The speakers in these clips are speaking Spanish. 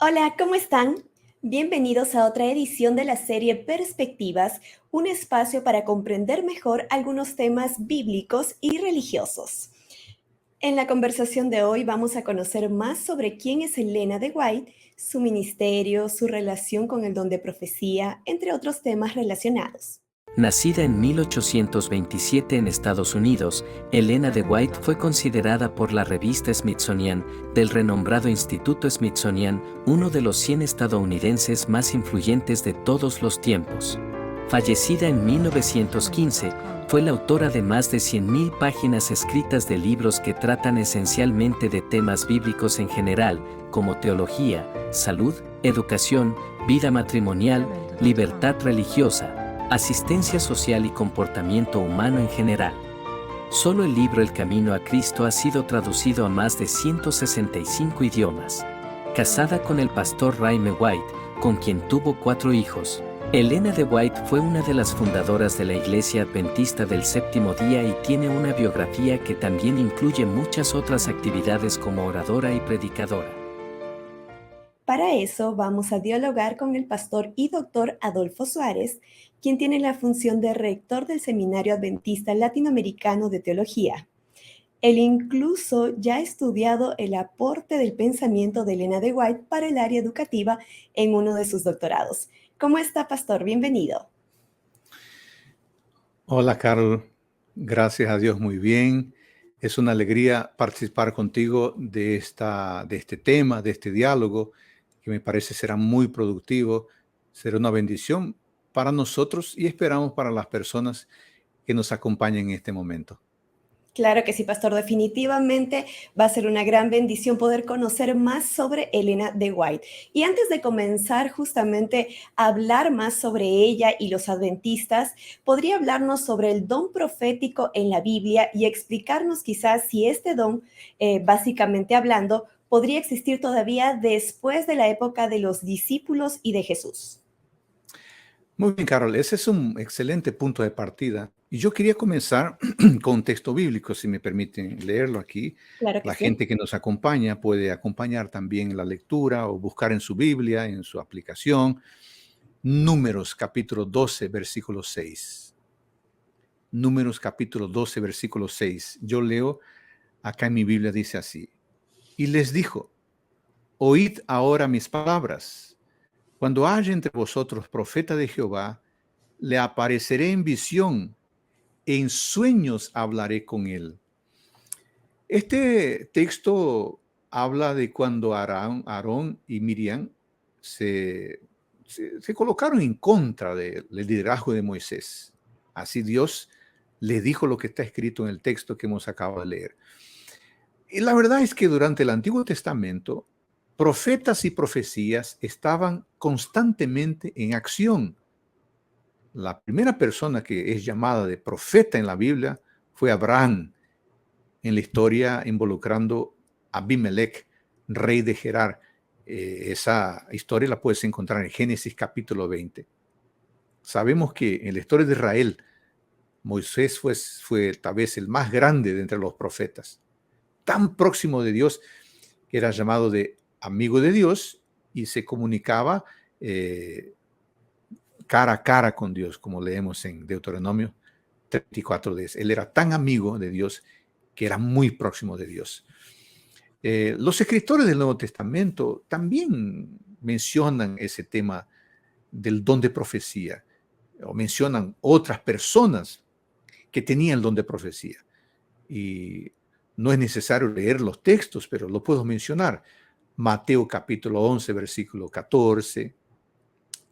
Hola, ¿cómo están? Bienvenidos a otra edición de la serie Perspectivas, un espacio para comprender mejor algunos temas bíblicos y religiosos. En la conversación de hoy vamos a conocer más sobre quién es Elena de White, su ministerio, su relación con el don de profecía, entre otros temas relacionados. Nacida en 1827 en Estados Unidos, Elena de White fue considerada por la revista Smithsonian del renombrado Instituto Smithsonian uno de los 100 estadounidenses más influyentes de todos los tiempos. Fallecida en 1915, fue la autora de más de 100.000 páginas escritas de libros que tratan esencialmente de temas bíblicos en general, como teología, salud, educación, vida matrimonial, libertad religiosa, asistencia social y comportamiento humano en general. Solo el libro El Camino a Cristo ha sido traducido a más de 165 idiomas. Casada con el pastor Raime White, con quien tuvo 4 hijos, Elena de White fue una de las fundadoras de la Iglesia Adventista del Séptimo Día y tiene una biografía que también incluye muchas otras actividades como oradora y predicadora. Para eso vamos a dialogar con el pastor y doctor Adolfo Suárez, quien tiene la función de rector del Seminario Adventista Latinoamericano de Teología. Él incluso ya ha estudiado el aporte del pensamiento de Elena de White para el área educativa en uno de sus doctorados. ¿Cómo está, pastor? Bienvenido. Hola, Carol. Gracias a Dios, muy bien. Es una alegría participar contigo de este tema, de este diálogo, que me parece será muy productivo, será una bendición para nosotros y esperamos para las personas que nos acompañen en este momento. Claro que sí, pastor. Definitivamente va a ser una gran bendición poder conocer más sobre Elena de White. Y antes de comenzar justamente a hablar más sobre ella y los adventistas, ¿podría hablarnos sobre el don profético en la Biblia y explicarnos quizás si este don, básicamente hablando, podría existir todavía después de la época de los discípulos y de Jesús? Muy bien, Carol, ese es un excelente punto de partida. Y yo quería comenzar con un texto bíblico, si me permiten leerlo aquí. Claro que La sí. gente que nos acompaña puede acompañar también en la lectura o buscar en su Biblia, en su aplicación. Números capítulo 12, versículo 6. Números capítulo 12, versículo 6. Yo leo, acá en mi Biblia dice así. Y les dijo, oíd ahora mis palabras. Cuando haya entre vosotros profeta de Jehová, le apareceré en visión, en sueños hablaré con él. Este texto habla de cuando Aarón y Miriam se colocaron en contra del liderazgo de Moisés. Así Dios le dijo lo que está escrito en el texto que hemos acabado de leer. Y la verdad es que durante el Antiguo Testamento, profetas y profecías estaban constantemente en acción. La primera persona que es llamada de profeta en la Biblia fue Abraham, en la historia involucrando a Abimelech, rey de Gerar. Esa historia la puedes encontrar en Génesis capítulo 20. Sabemos que en la historia de Israel, Moisés fue tal vez el más grande de entre los profetas, tan próximo de Dios que era llamado de amigo de Dios y se comunicaba cara a cara con Dios, como leemos en Deuteronomio 34:10. Él era tan amigo de Dios que era muy próximo de Dios. Los escritores del Nuevo Testamento también mencionan ese tema del don de profecía, o mencionan otras personas que tenían el don de profecía. Y no es necesario leer los textos, pero lo puedo mencionar. Mateo capítulo 11, versículo 14,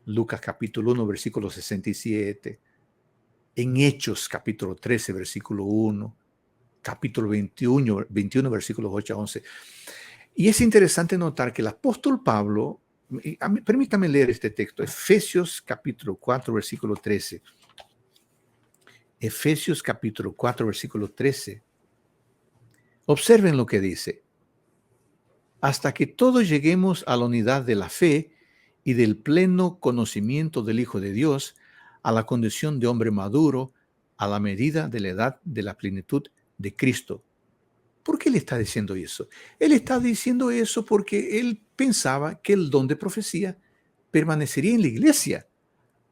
Lucas capítulo 1, versículo 67, en Hechos capítulo 13, versículo 1, capítulo 21 versículos 8 a 11. Y es interesante notar que el apóstol Pablo, permítame leer este texto, Efesios capítulo 4, versículo 13. Efesios capítulo 4, versículo 13. Observen lo que dice. Hasta que todos lleguemos a la unidad de la fe y del pleno conocimiento del Hijo de Dios, a la condición de hombre maduro, a la medida de la edad de la plenitud de Cristo. ¿Por qué él está diciendo eso? Él está diciendo eso porque él pensaba que el don de profecía permanecería en la iglesia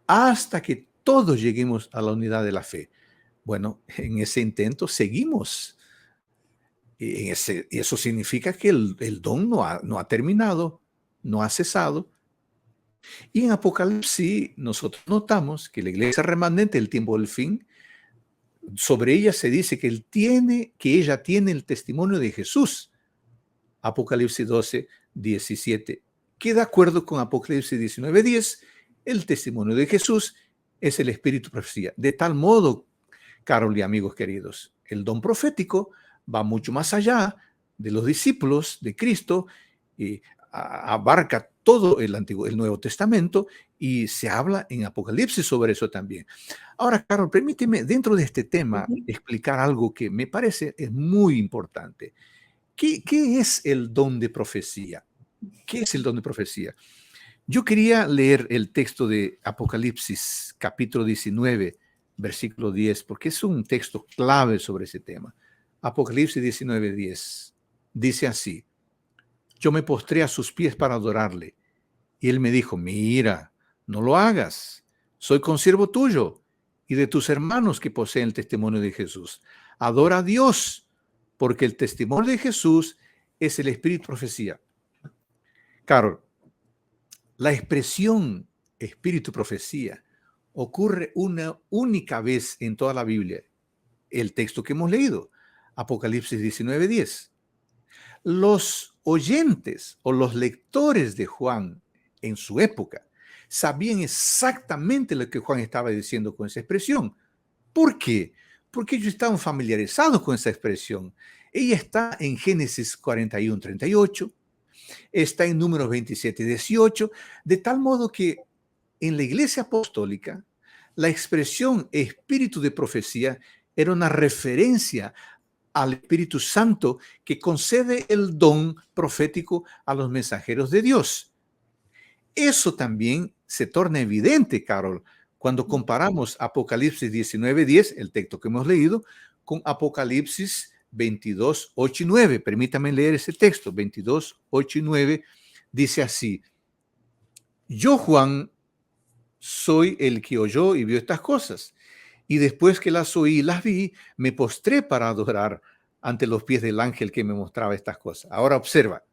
hasta que todos lleguemos a la unidad de la fe. Bueno, en ese intento seguimos. Y eso significa que el don no ha terminado, no ha cesado. Y en Apocalipsis nosotros notamos que la iglesia remanente del tiempo del fin, sobre ella se dice que ella tiene el testimonio de Jesús. Apocalipsis 12, 17, que de acuerdo con Apocalipsis 19, 10, el testimonio de Jesús es el espíritu de profecía. De tal modo, Carol y amigos queridos, el don profético va mucho más allá de los discípulos de Cristo y abarca todo el Nuevo Testamento, y se habla en Apocalipsis sobre eso también. Ahora, Carol, permíteme dentro de este tema explicar algo que me parece es muy importante. ¿Qué es el don de profecía? ¿Qué es el don de profecía? Yo quería leer el texto de Apocalipsis, capítulo 19, versículo 10, porque es un texto clave sobre ese tema. Apocalipsis 19, 10. Dice así: yo me postré a sus pies para adorarle, y él me dijo: mira, no lo hagas. Soy consiervo tuyo y de tus hermanos que poseen el testimonio de Jesús. Adora a Dios, porque el testimonio de Jesús es el espíritu de profecía. Carol, la expresión espíritu profecía ocurre una única vez en toda la Biblia. El texto que hemos leído, Apocalipsis 19:10. Los oyentes o los lectores de Juan en su época sabían exactamente lo que Juan estaba diciendo con esa expresión. ¿Por qué? Porque ellos estaban familiarizados con esa expresión. Ella está en Génesis 41, 38, está en Números 27, 18, de tal modo que en la iglesia apostólica la expresión espíritu de profecía era una referencia al Espíritu Santo que concede el don profético a los mensajeros de Dios. Eso también se torna evidente, Carol, cuando comparamos Apocalipsis 19:10, el texto que hemos leído, con Apocalipsis 22, 8 y 9. Permítame leer ese texto. 22, 8 y 9 dice así: yo, Juan, soy el que oyó y vio estas cosas. Y después que las oí y las vi, me postré para adorar ante los pies del ángel que me mostraba estas cosas. Ahora observa.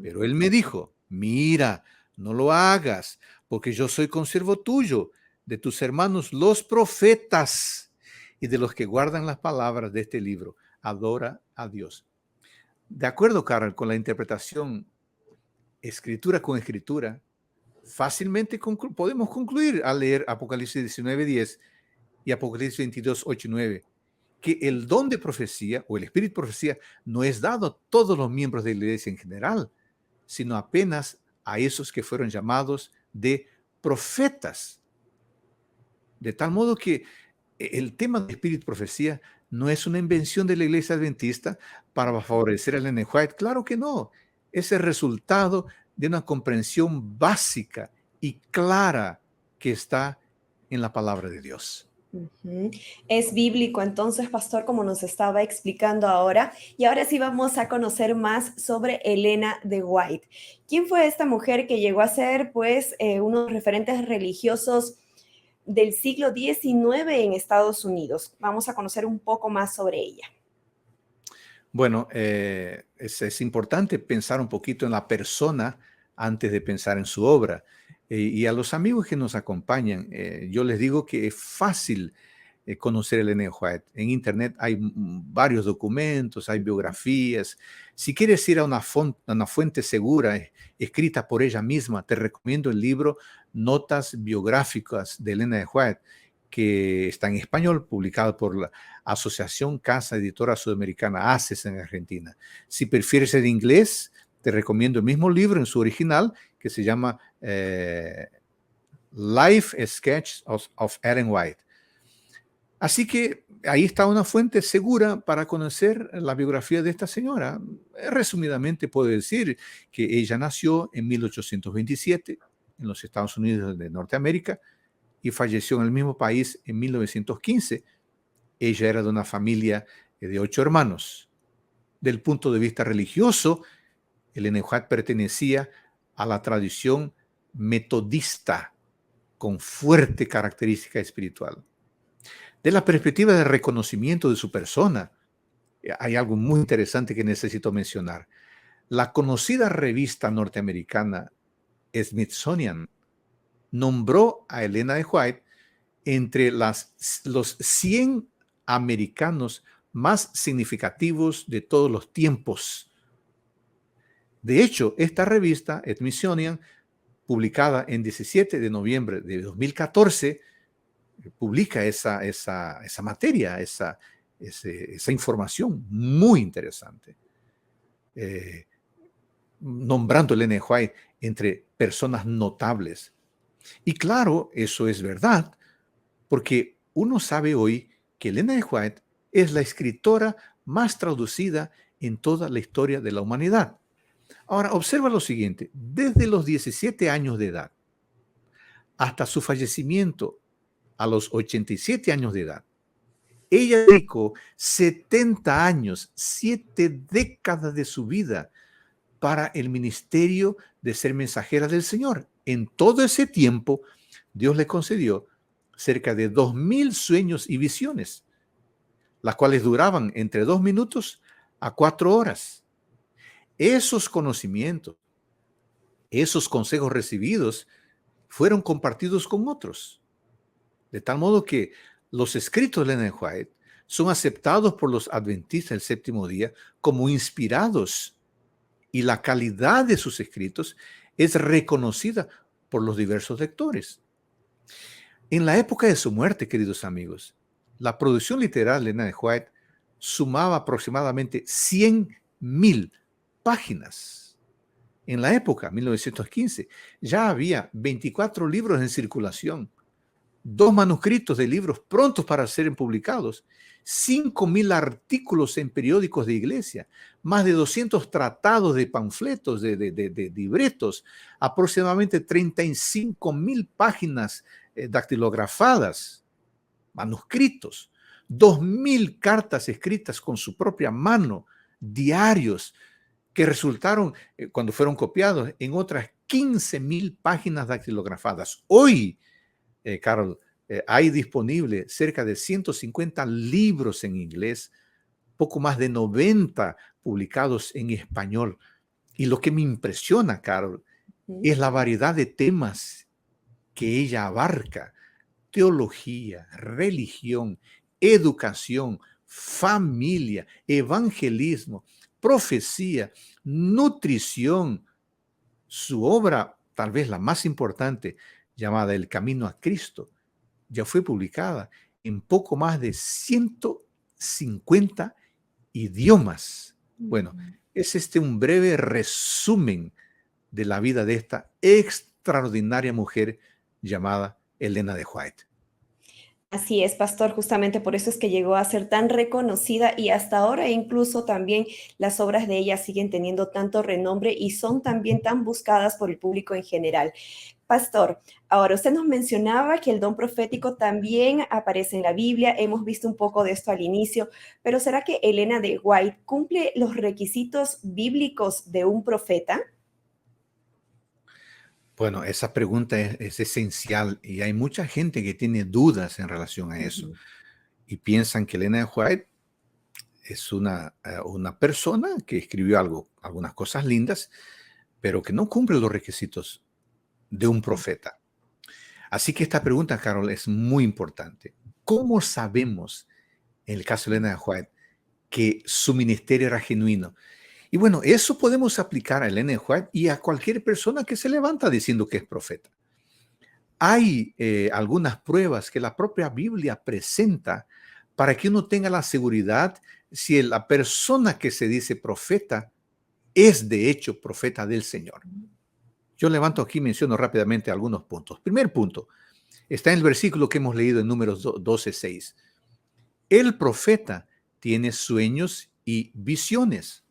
Pero él me dijo: mira, no lo hagas, porque yo soy consiervo tuyo, de tus hermanos los profetas y de los que guardan las palabras de este libro. Adora a Dios. De acuerdo, Carol, con la interpretación escritura con escritura, fácilmente podemos concluir al leer Apocalipsis 19:10 y Apocalipsis 22, 8 y 9, que el don de profecía o el espíritu de profecía no es dado a todos los miembros de la iglesia en general, sino apenas a esos que fueron llamados de profetas. De tal modo que el tema de espíritu de profecía no es una invención de la iglesia adventista para favorecer a Ellen White. Claro que no. Es el resultado de una comprensión básica y clara que está en la palabra de Dios. Es bíblico, entonces, pastor, como nos estaba explicando ahora. Y ahora sí vamos a conocer más sobre Elena de White. ¿Quién fue esta mujer que llegó a ser, pues, uno de los referentes religiosos del siglo XIX en Estados Unidos? Vamos a conocer un poco más sobre ella. Bueno, es importante pensar un poquito en la persona antes de pensar en su obra. Y a los amigos que nos acompañan, yo les digo que es fácil conocer a Ellen White. En Internet hay varios documentos, hay biografías. Si quieres ir a una fuente segura, escrita por ella misma, te recomiendo el libro Notas biográficas de Ellen White, que está en español, publicado por la Asociación Casa Editora Sudamericana, ACES, en Argentina. Si prefieres el inglés, te recomiendo el mismo libro en su original, que se llama Life Sketch of Ellen White. Así que ahí está una fuente segura para conocer la biografía de esta señora. Resumidamente puedo decir que ella nació en 1827 en los Estados Unidos de Norteamérica y falleció en el mismo país en 1915. Ella era de una familia de 8 hermanos. Del punto de vista religioso, Ellen G. White pertenecía a la tradición metodista con fuerte característica espiritual. De la perspectiva de reconocimiento de su persona, hay algo muy interesante que necesito mencionar. La conocida revista norteamericana Smithsonian nombró a Ellen G. White entre los 100 americanos más significativos de todos los tiempos. De hecho, esta revista, Smithsonian, publicada en 17 de noviembre de 2014, publica esa materia, esa información muy interesante, nombrando a Ellen G. White entre personas notables. Y claro, eso es verdad, porque uno sabe hoy que Ellen G. White es la escritora más traducida en toda la historia de la humanidad. Ahora, observa lo siguiente. Desde los 17 años de edad hasta su fallecimiento a los 87 años de edad, ella dedicó 70 años, 7 décadas de su vida para el ministerio de ser mensajera del Señor. En todo ese tiempo, Dios le concedió cerca de 2,000 sueños y visiones, las cuales duraban entre 2 minutos a 4 horas. Esos conocimientos, esos consejos recibidos fueron compartidos con otros. De tal modo que los escritos de Ellen G. White son aceptados por los adventistas del séptimo día como inspirados, y la calidad de sus escritos es reconocida por los diversos lectores. En la época de su muerte, queridos amigos, la producción literaria de Ellen G. White sumaba aproximadamente 100,000 páginas. En la época, 1915, ya había 24 libros en circulación, 2 manuscritos de libros prontos para ser publicados, 5,000 artículos en periódicos de iglesia, más de 200 tratados de panfletos, de libretos, aproximadamente 35,000 páginas dactilografadas, manuscritos, 2,000 cartas escritas con su propia mano, diarios, que resultaron, cuando fueron copiados, en otras 15,000 páginas dactilografadas. Hoy, Carol, hay disponible cerca de 150 libros en inglés, poco más de 90 publicados en español. Y lo que me impresiona, Carol, es la variedad de temas que ella abarca: teología, religión, educación, familia, evangelismo, profecía, nutrición. Su obra, tal vez la más importante, llamada El Camino a Cristo, ya fue publicada en poco más de 150 idiomas. Bueno, es un breve resumen de la vida de esta extraordinaria mujer llamada Ellen G. White. Así es, pastor, justamente por eso es que llegó a ser tan reconocida, y hasta ahora incluso también las obras de ella siguen teniendo tanto renombre y son también tan buscadas por el público en general. Pastor, ahora usted nos mencionaba que el don profético también aparece en la Biblia. Hemos visto un poco de esto al inicio, pero ¿será que Ellen G. White cumple los requisitos bíblicos de un profeta? Bueno, esa pregunta es esencial, y hay mucha gente que tiene dudas en relación a eso, y piensan que Ellen G. White es una persona que escribió algunas cosas lindas, pero que no cumple los requisitos de un profeta. Así que esta pregunta, Carol, es muy importante. ¿Cómo sabemos, en el caso de Ellen G. White, que su ministerio era genuino? Y bueno, eso podemos aplicar a Ellen G. White y a cualquier persona que se levanta diciendo que es profeta. Hay algunas pruebas que la propia Biblia presenta para que uno tenga la seguridad si la persona que se dice profeta es de hecho profeta del Señor. Yo levanto aquí y menciono rápidamente algunos puntos. Primer punto, está en el versículo que hemos leído en Números 12:6. El profeta tiene sueños y visiones.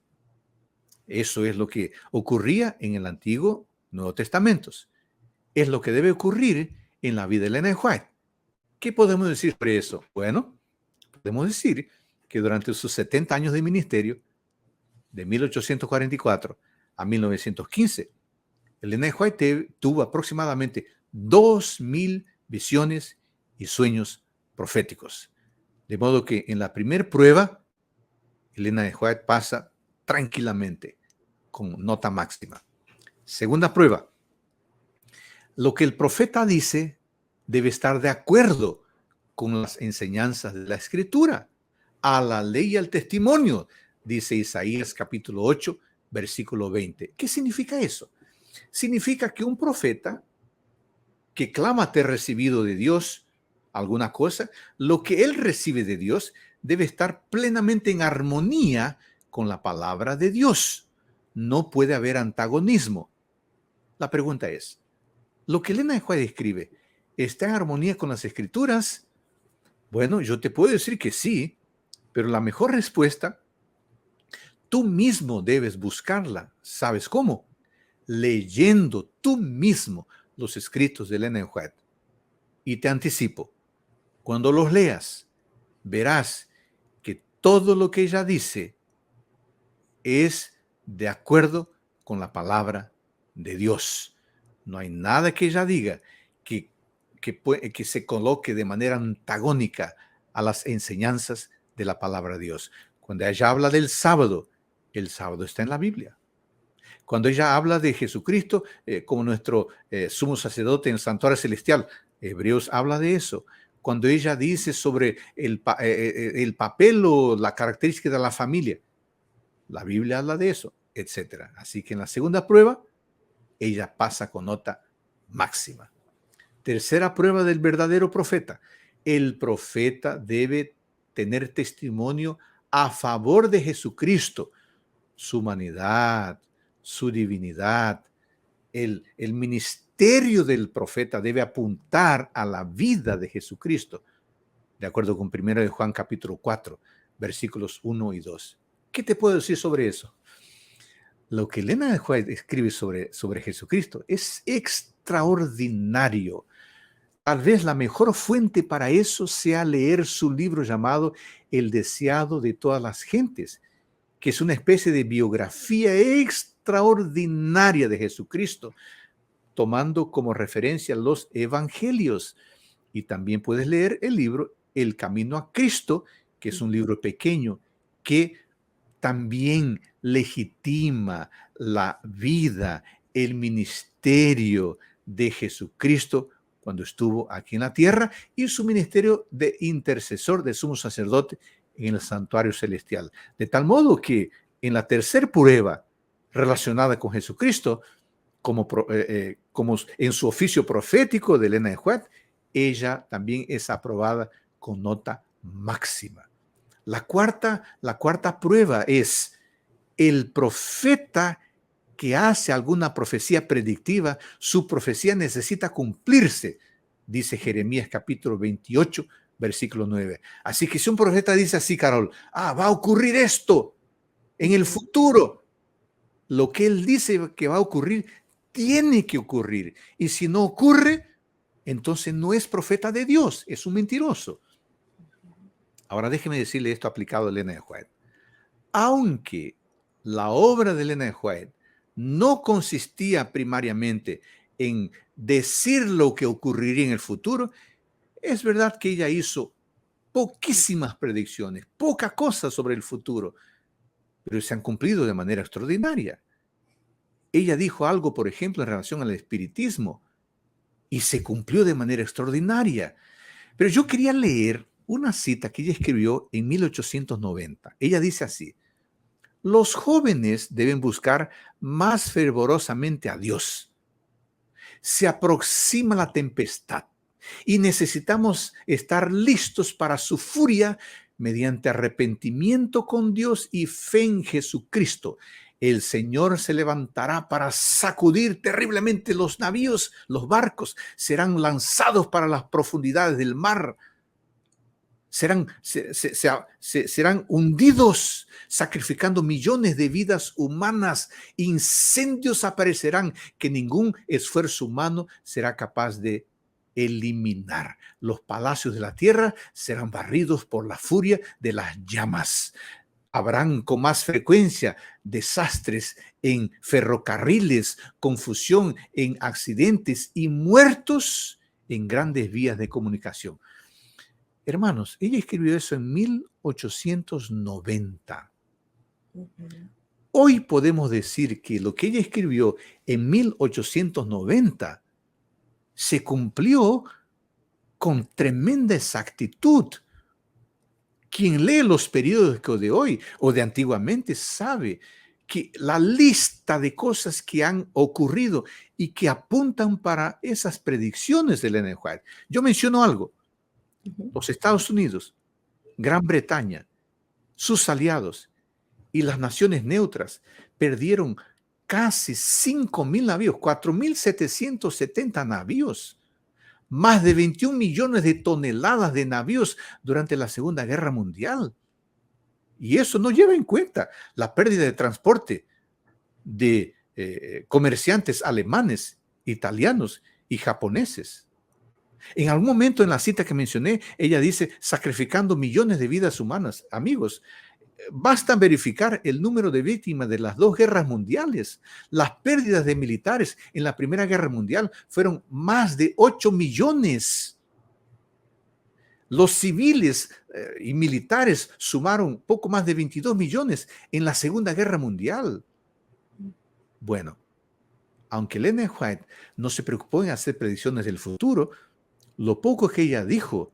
Eso es lo que ocurría en el Antiguo Nuevo Testamentos. Es lo que debe ocurrir en la vida de Ellen G. White. ¿Qué podemos decir sobre eso? Bueno, podemos decir que durante sus 70 años de ministerio, de 1844 a 1915. Elena de White tuvo aproximadamente 2.000 visiones y sueños proféticos. De modo que en la primera prueba, Elena de White pasa tranquilamente, con nota máxima. Segunda prueba, lo que el profeta dice debe estar de acuerdo con las enseñanzas de la Escritura, a la ley y al testimonio, dice Isaías capítulo 8, versículo 20. ¿Qué significa eso? Significa que un profeta que clama ter recibido de Dios alguna cosa, lo que él recibe de Dios debe estar plenamente en armonía con la palabra de Dios. No puede haber antagonismo. La pregunta es, ¿lo que Elena de White escribe está en armonía con las Escrituras? Bueno, yo te puedo decir que sí, pero la mejor respuesta, tú mismo debes buscarla. ¿Sabes cómo? Leyendo tú mismo los escritos de Elena de White. Y te anticipo, cuando los leas, verás que todo lo que ella dice es de acuerdo con la palabra de Dios. No hay nada que ella diga que se coloque de manera antagónica a las enseñanzas de la palabra de Dios. Cuando ella habla del sábado, el sábado está en la Biblia. Cuando ella habla de Jesucristo como nuestro sumo sacerdote en el santuario celestial, Hebreos habla de eso. Cuando ella dice sobre el papel o la característica de la familia, la Biblia habla de eso, etc. Así que en la segunda prueba, ella pasa con nota máxima. Tercera prueba del verdadero profeta. El profeta debe tener testimonio a favor de Jesucristo, su humanidad, su divinidad. El ministerio del profeta debe apuntar a la vida de Jesucristo, de acuerdo con 1 de Juan capítulo 4, versículos 1 y 2. ¿Qué te puedo decir sobre eso? Lo que Elena de White escribe sobre Jesucristo es extraordinario. Tal vez la mejor fuente para eso sea leer su libro llamado El deseado de todas las gentes, que es una especie de biografía extraordinaria de Jesucristo, tomando como referencia los evangelios. Y también puedes leer el libro El Camino a Cristo, que es un libro pequeño que también legitima la vida, el ministerio de Jesucristo cuando estuvo aquí en la tierra y su ministerio de intercesor, de sumo sacerdote en el santuario celestial. De tal modo que en la tercera prueba relacionada con Jesucristo, como en su oficio profético de Elena de White, ella también es aprobada con nota máxima. La cuarta prueba es el profeta que hace alguna profecía predictiva, su profecía necesita cumplirse, dice Jeremías capítulo 28, versículo 9. Así que si un profeta dice así, Carol, va a ocurrir esto en el futuro, lo que él dice que va a ocurrir, tiene que ocurrir. Y si no ocurre, entonces no es profeta de Dios, es un mentiroso. Ahora déjeme decirle esto aplicado a Elena de White. Aunque la obra de Elena de White no consistía primariamente en decir lo que ocurriría en el futuro, es verdad que ella hizo poquísimas predicciones, poca cosa sobre el futuro, pero se han cumplido de manera extraordinaria. Ella dijo algo, por ejemplo, en relación al espiritismo, y se cumplió de manera extraordinaria. Pero yo quería leer una cita que ella escribió en 1890. Ella dice así: los jóvenes deben buscar más fervorosamente a Dios. Se aproxima la tempestad y necesitamos estar listos para su furia mediante arrepentimiento con Dios y fe en Jesucristo. El Señor se levantará para sacudir terriblemente los navíos, los barcos serán lanzados para las profundidades del mar. Serán hundidos, sacrificando millones de vidas humanas. Incendios aparecerán que ningún esfuerzo humano será capaz de eliminar. Los palacios de la tierra serán barridos por la furia de las llamas. habrán con más frecuencia desastres en ferrocarriles, confusión en accidentes y muertos en grandes vías de comunicación. Hermanos, ella escribió eso en 1890. Hoy podemos decir que lo que ella escribió en 1890 se cumplió con tremenda exactitud. Quien lee los periódicos de hoy o de antiguamente sabe que la lista de cosas que han ocurrido y que apuntan para esas predicciones de Ellen White. Yo menciono algo. Los Estados Unidos, Gran Bretaña, sus aliados y las naciones neutras perdieron casi 5,000 navíos, 4,770 navíos, más de 21 millones de toneladas de navíos durante la Segunda Guerra Mundial. Y eso no lleva en cuenta la pérdida de transporte de comerciantes alemanes, italianos y japoneses. En algún momento en la cita que mencioné, ella dice, sacrificando millones de vidas humanas. Amigos, basta verificar el número de víctimas de las dos guerras mundiales. Las pérdidas de militares en la Primera Guerra Mundial fueron más de 8 millones. Los civiles y militares sumaron poco más de 22 millones en la Segunda Guerra Mundial. Bueno, aunque Ellen White no se preocupó en hacer predicciones del futuro, lo poco que ella dijo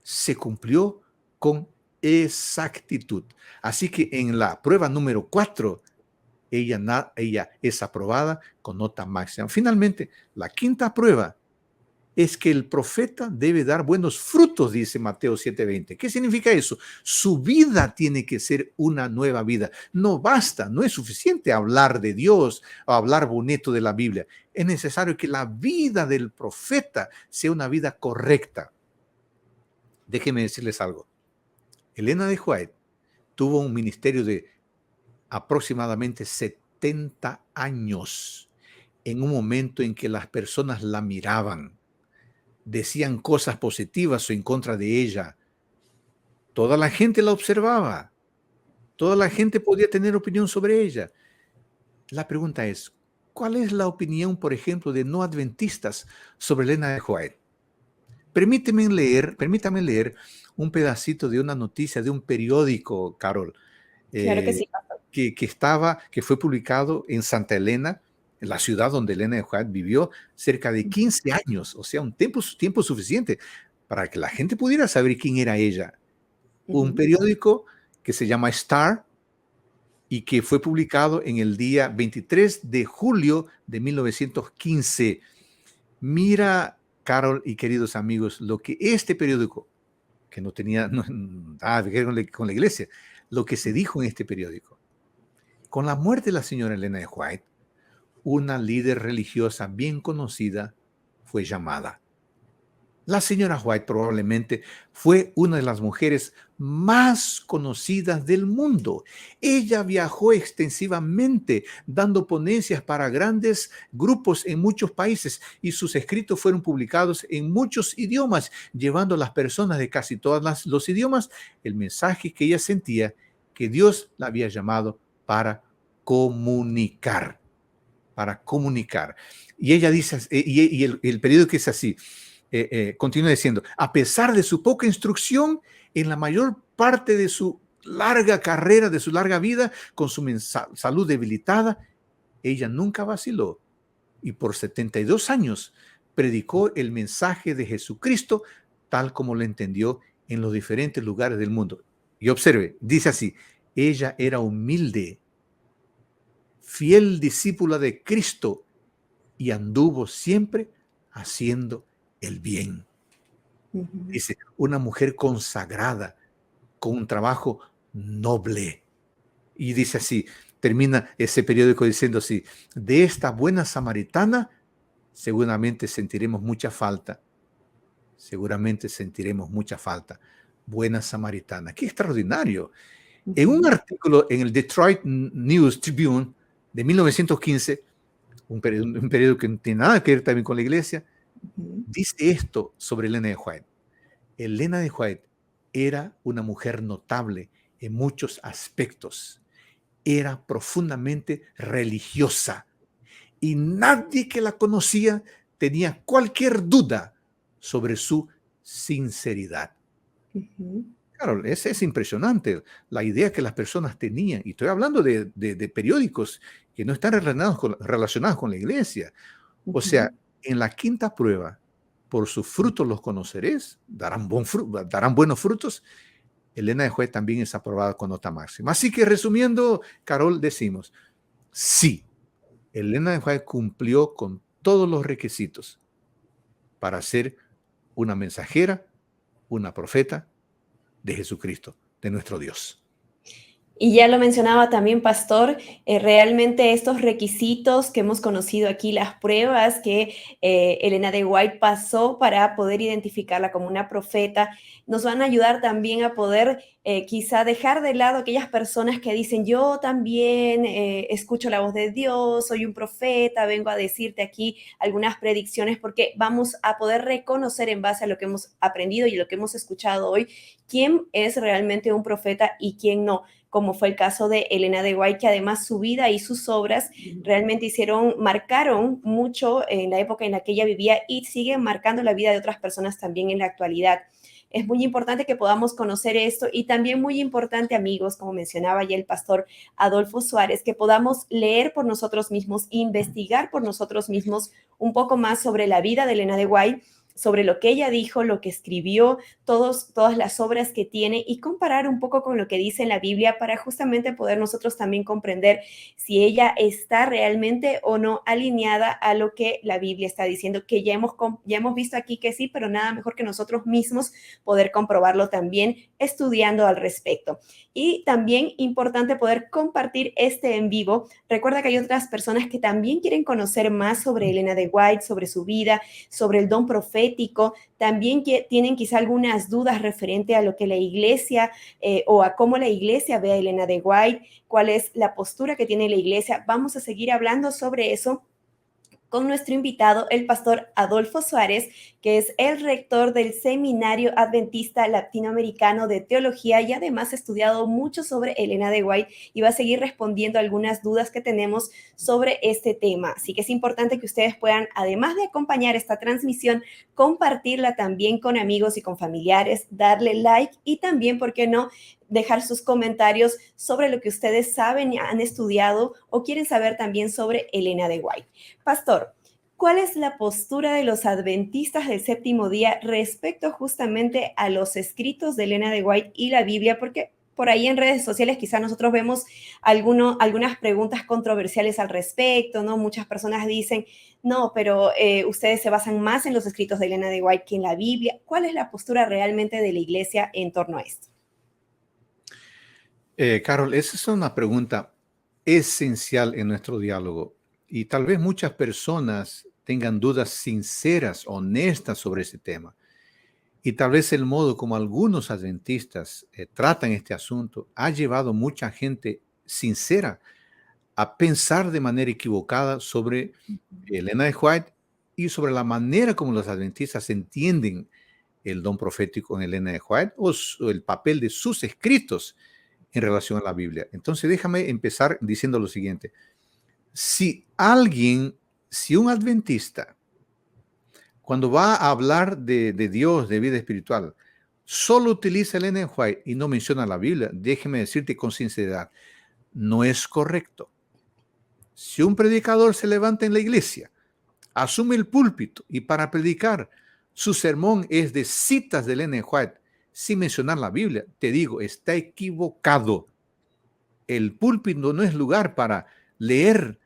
se cumplió con exactitud. Así que en la prueba número 4, ella es aprobada con nota máxima. Finalmente, la quinta prueba es que el profeta debe dar buenos frutos, dice Mateo 7:20. ¿Qué significa eso? Su vida tiene que ser una nueva vida. No basta, no es suficiente hablar de Dios o hablar bonito de la Biblia. Es necesario que la vida del profeta sea una vida correcta. Déjenme decirles algo. Ellen White tuvo un ministerio de aproximadamente 70 años en un momento en que las personas la miraban, decían cosas positivas o en contra de ella. Toda la gente la observaba. Toda la gente podía tener opinión sobre ella. La pregunta es, ¿cuál es la opinión, por ejemplo, de no adventistas sobre Ellen White? Permítame leer un pedacito de una noticia de un periódico, Carol, Claro que sí, pastor. que fue publicado en Santa Elena, en la ciudad donde Ellen White vivió cerca de 15 años, o sea, un tiempo suficiente para que la gente pudiera saber quién era ella. Un periódico que se llama Star y que fue publicado en el día 23 de julio de 1915. Mira, Carol y queridos amigos, lo que este periódico, que no tenía nada que ver con la iglesia, lo que se dijo en este periódico. Con la muerte de la señora Ellen White, una líder religiosa bien conocida fue llamada. La señora White probablemente fue una de las mujeres más conocidas del mundo. Ella viajó extensivamente dando ponencias para grandes grupos en muchos países y sus escritos fueron publicados en muchos idiomas, llevando a las personas de casi todos los idiomas el mensaje que ella sentía que Dios la había llamado para comunicar. Y ella dice, y el periódico es así, continúa diciendo, a pesar de su poca instrucción, en la mayor parte de su larga carrera, de su larga vida, con su salud debilitada, ella nunca vaciló y por 72 años predicó el mensaje de Jesucristo tal como lo entendió en los diferentes lugares del mundo. Y observe, dice así, ella era humilde, fiel discípula de Cristo y anduvo siempre haciendo el bien. Dice, una mujer consagrada con un trabajo noble. Y dice así, termina ese periódico diciendo así, de esta buena samaritana seguramente sentiremos mucha falta. Seguramente sentiremos mucha falta. Buena samaritana. ¡Qué extraordinario! En un artículo en el Detroit News Tribune de 1915, un periódico que no tiene nada que ver también con la iglesia, dice esto sobre Ellen White. Ellen White era una mujer notable en muchos aspectos. Era profundamente religiosa y nadie que la conocía tenía cualquier duda sobre su sinceridad. Ujú. Claro, es impresionante la idea que las personas tenían. Y estoy hablando de periódicos que no están relacionados con la iglesia. O sea, Ujú. en la quinta prueba, por sus frutos los conoceréis, darán buenos frutos. Elena de White también es aprobada con nota máxima. Así que resumiendo, Carol, decimos, sí, Elena de White cumplió con todos los requisitos para ser una mensajera, una profeta de Jesucristo, de nuestro Dios. Y ya lo mencionaba también, pastor, realmente estos requisitos que hemos conocido aquí, las pruebas que Elena de White pasó para poder identificarla como una profeta, nos van a ayudar también a poder quizá dejar de lado aquellas personas que dicen, yo también escucho la voz de Dios, soy un profeta, vengo a decirte aquí algunas predicciones, porque vamos a poder reconocer en base a lo que hemos aprendido y lo que hemos escuchado hoy, quién es realmente un profeta y quién no, como fue el caso de Elena de White, que además su vida y sus obras realmente marcaron mucho en la época en la que ella vivía y siguen marcando la vida de otras personas también en la actualidad. Es muy importante que podamos conocer esto y también muy importante, amigos, como mencionaba ya el pastor Adolfo Suárez, que podamos leer por nosotros mismos, investigar por nosotros mismos un poco más sobre la vida de Elena de White, sobre lo que ella dijo, lo que escribió, todas las obras que tiene y comparar un poco con lo que dice en la Biblia para justamente poder nosotros también comprender si ella está realmente o no alineada a lo que la Biblia está diciendo, que ya hemos visto aquí que sí, pero nada mejor que nosotros mismos poder comprobarlo también estudiando al respecto. Y también importante poder compartir este en vivo. Recuerda que hay otras personas que también quieren conocer más sobre Elena de White, sobre su vida, sobre el don profético, también que tienen quizá algunas dudas referente a lo que la iglesia o a cómo la iglesia ve a Elena de White, cuál es la postura que tiene la iglesia. Vamos a seguir hablando sobre eso con nuestro invitado, el pastor Adolfo Suárez, que es el rector del Seminario Adventista Latinoamericano de Teología y además ha estudiado mucho sobre Elena de White y va a seguir respondiendo algunas dudas que tenemos sobre este tema. Así que es importante que ustedes puedan, además de acompañar esta transmisión, compartirla también con amigos y con familiares, darle like y también, ¿por qué no?, dejar sus comentarios sobre lo que ustedes saben, han estudiado o quieren saber también sobre Elena de White. Pastor, ¿cuál es la postura de los adventistas del séptimo día respecto justamente a los escritos de Elena de White y la Biblia? Porque por ahí en redes sociales quizás nosotros vemos algunas preguntas controversiales al respecto, ¿no? Muchas personas dicen, no, pero ustedes se basan más en los escritos de Elena de White que en la Biblia. ¿Cuál es la postura realmente de la iglesia en torno a esto? Carol, esa es una pregunta esencial en nuestro diálogo y tal vez muchas personas tengan dudas sinceras, honestas sobre ese tema. Y tal vez el modo como algunos adventistas tratan este asunto ha llevado mucha gente sincera a pensar de manera equivocada sobre Elena de White y sobre la manera como los adventistas entienden el don profético en Elena de White o el papel de sus escritos en relación a la Biblia. Entonces, déjame empezar diciendo lo siguiente. Si un adventista, cuando va a hablar de Dios, de vida espiritual, solo utiliza Elena de White y no menciona la Biblia, déjeme decirte con sinceridad, no es correcto. Si un predicador se levanta en la iglesia, asume el púlpito y para predicar su sermón es de citas de Elena de White, sin mencionar la Biblia, te digo, está equivocado. El púlpito no es lugar para leer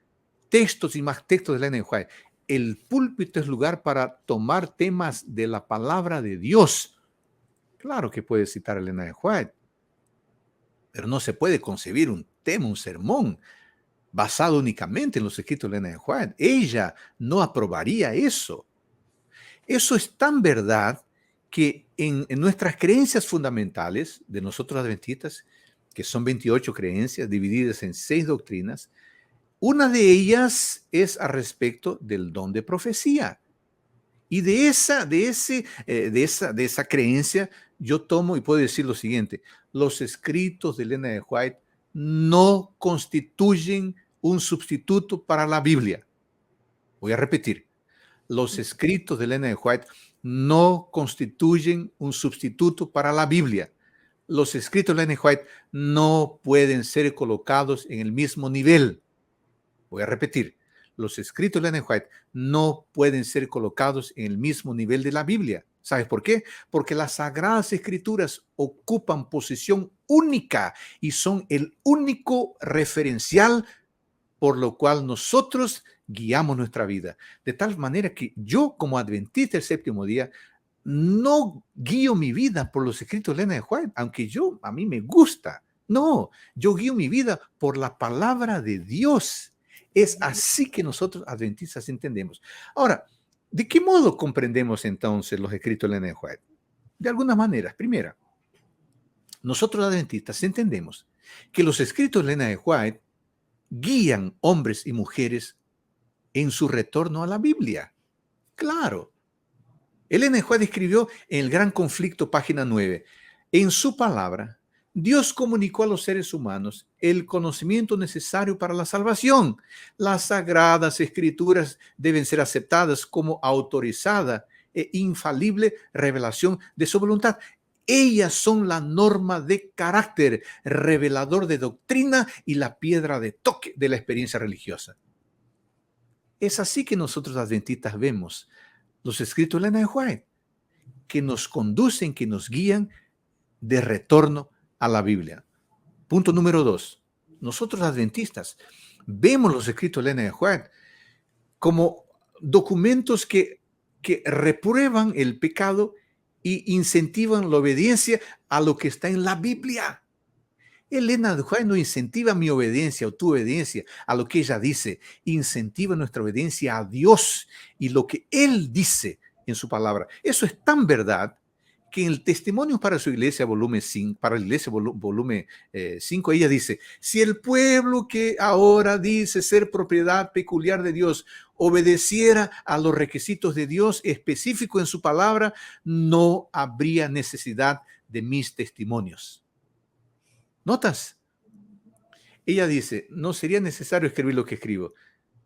textos y más textos de Elena de White. El púlpito es lugar para tomar temas de la palabra de Dios. Claro que puede citar a Elena de White, pero no se puede concebir un tema, un sermón, basado únicamente en los escritos de Elena de White. Ella no aprobaría eso. Eso es tan verdad que en nuestras creencias fundamentales de nosotros adventistas, que son 28 creencias divididas en 6 doctrinas, una de ellas es al respecto del don de profecía. Y de esa creencia, yo tomo y puedo decir lo siguiente: los escritos de Elena de White no constituyen un sustituto para la Biblia. Voy a repetir: los escritos de Elena de White no constituyen un sustituto para la Biblia. Los escritos de Elena de White no pueden ser colocados en el mismo nivel. Voy a repetir: los escritos de Elena White no pueden ser colocados en el mismo nivel de la Biblia. ¿Sabes por qué? Porque las Sagradas Escrituras ocupan posición única y son el único referencial por lo cual nosotros guiamos nuestra vida. De tal manera que yo, como adventista del séptimo día, no guío mi vida por los escritos de Elena de White, aunque a mí me gusta. No, yo guío mi vida por la palabra de Dios. Es así que nosotros adventistas entendemos. Ahora, ¿de qué modo comprendemos entonces los escritos de Elena de White? De algunas maneras. Primera, nosotros adventistas entendemos que los escritos de Elena de White guían hombres y mujeres en su retorno a la Biblia. Claro. Elena de White escribió en El Gran Conflicto, página 9, en su palabra, Dios comunicó a los seres humanos el conocimiento necesario para la salvación. Las Sagradas Escrituras deben ser aceptadas como autorizada e infalible revelación de su voluntad. Ellas son la norma de carácter, revelador de doctrina y la piedra de toque de la experiencia religiosa. Es así que nosotros adventistas vemos los escritos de Elena de White, que nos conducen, que nos guían de retorno a la Biblia. Punto número 2. Nosotros adventistas vemos los escritos de Elena de White como documentos que reprueban el pecado y incentivan la obediencia a lo que está en la Biblia. Elena de White no incentiva mi obediencia o tu obediencia a lo que ella dice, incentiva nuestra obediencia a Dios y lo que Él dice en su palabra. Eso es tan verdad que en el Testimonio para su Iglesia, volumen 5, para la Iglesia, volumen 5, ella dice: si el pueblo que ahora dice ser propiedad peculiar de Dios obedeciera a los requisitos de Dios específicos en su palabra, no habría necesidad de mis testimonios. ¿Notas? Ella dice: no sería necesario escribir lo que escribo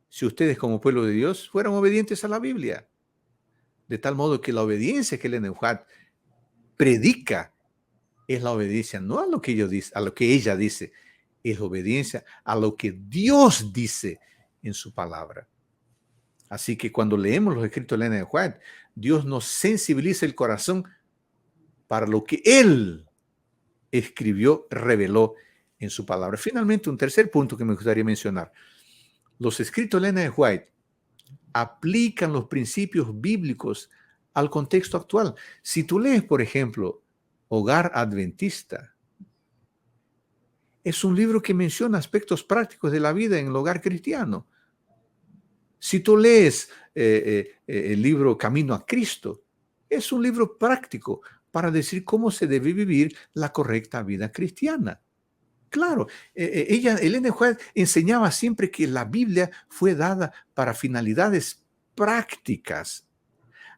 si ustedes como pueblo de Dios fueran obedientes a la Biblia. De tal modo que la obediencia que Elena de White predica es la obediencia no a lo que ella dice, es obediencia a lo que Dios dice en su palabra. Así que cuando leemos los escritos de Elena de White, Dios nos sensibiliza el corazón para lo que Él escribió, reveló en su palabra. Finalmente, un tercer punto que me gustaría mencionar: los escritos de Elena de White aplican los principios bíblicos al contexto actual. Si tú lees, por ejemplo, Hogar Adventista, es un libro que menciona aspectos prácticos de la vida en el hogar cristiano. Si tú lees el libro Camino a Cristo, es un libro práctico para decir cómo se debe vivir la correcta vida cristiana. Claro, Elena de White enseñaba siempre que la Biblia fue dada para finalidades prácticas.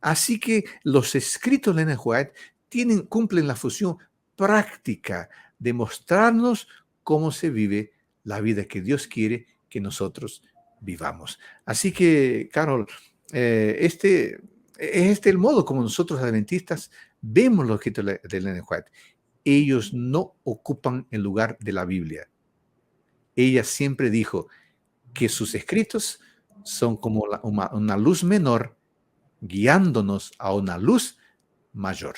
Así que los escritos de Elena de White cumplen la función práctica de mostrarnos cómo se vive la vida que Dios quiere que nosotros vivamos. Así que, Carol, es el modo como nosotros adventistas vemos los escritos de Elena de White. Ellos no ocupan el lugar de la Biblia. Ella siempre dijo que sus escritos son como una luz menor guiándonos a una luz mayor.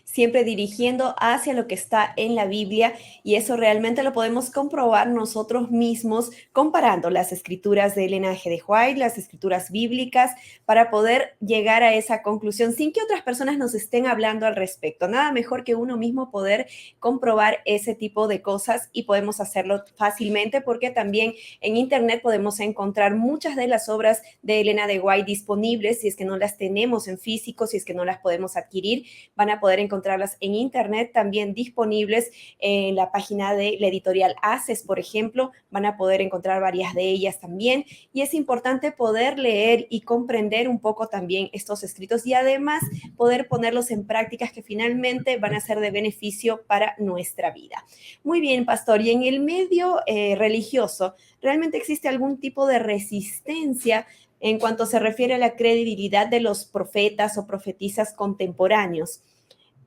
Siempre dirigiendo hacia lo que está en la Biblia, y eso realmente lo podemos comprobar nosotros mismos comparando las escrituras de Elena G. de White, las escrituras bíblicas, para poder llegar a esa conclusión sin que otras personas nos estén hablando al respecto. Nada mejor que uno mismo poder comprobar ese tipo de cosas, y podemos hacerlo fácilmente porque también en internet podemos encontrar muchas de las obras de Elena de White disponibles si es que no las tenemos en físico, si es que no las podemos adquirir. Van a poder encontrarlas en internet, también disponibles en la página de la editorial Haces, por ejemplo. Van a poder encontrar varias de ellas también. Y es importante poder leer y comprender un poco también estos escritos y además poder ponerlos en prácticas que finalmente van a ser de beneficio para nuestra vida. Muy bien, pastor. Y en el medio religioso, ¿realmente existe algún tipo de resistencia en cuanto se refiere a la credibilidad de los profetas o profetisas contemporáneos?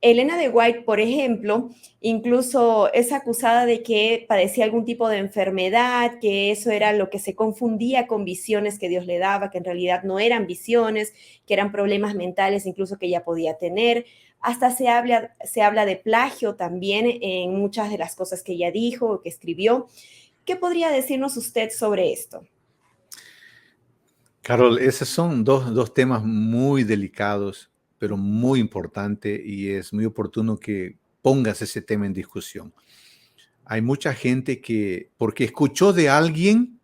Elena de White, por ejemplo, incluso es acusada de que padecía algún tipo de enfermedad, que eso era lo que se confundía con visiones que Dios le daba, que en realidad no eran visiones, que eran problemas mentales incluso que ella podía tener. Hasta se habla de plagio también en muchas de las cosas que ella dijo o que escribió. ¿Qué podría decirnos usted sobre esto? Carol, esos son dos temas muy delicados, pero muy importantes y es muy oportuno que pongas ese tema en discusión. Hay mucha gente que, porque escuchó de alguien,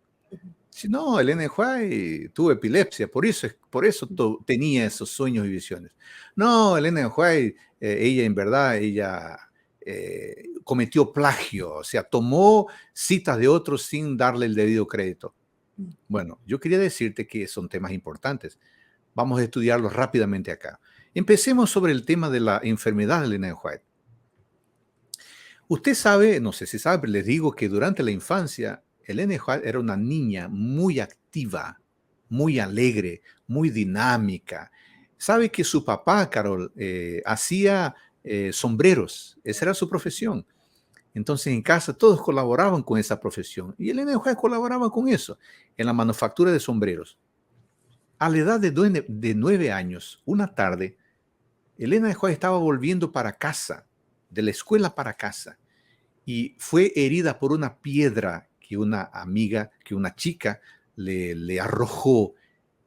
si no, Elena de White tuvo epilepsia, por eso tenía esos sueños y visiones. No, Elena de White, ella en verdad, ella cometió plagio, o sea, tomó citas de otros sin darle el debido crédito. Bueno, yo quería decirte que son temas importantes. Vamos a estudiarlos rápidamente acá. Empecemos sobre el tema de la enfermedad de Elena de White. Usted sabe, no sé si sabe, pero les digo que durante la infancia, Elena de White era una niña muy activa, muy alegre, muy dinámica. Sabe que su papá, Carol, hacía sombreros. Esa era su profesión. Entonces en casa todos colaboraban con esa profesión y Elena de White colaboraba con eso, en la manufactura de sombreros. A la edad de 9 años, una tarde, Elena de White estaba volviendo para casa, de la escuela para casa, y fue herida por una piedra que una amiga, que una chica le arrojó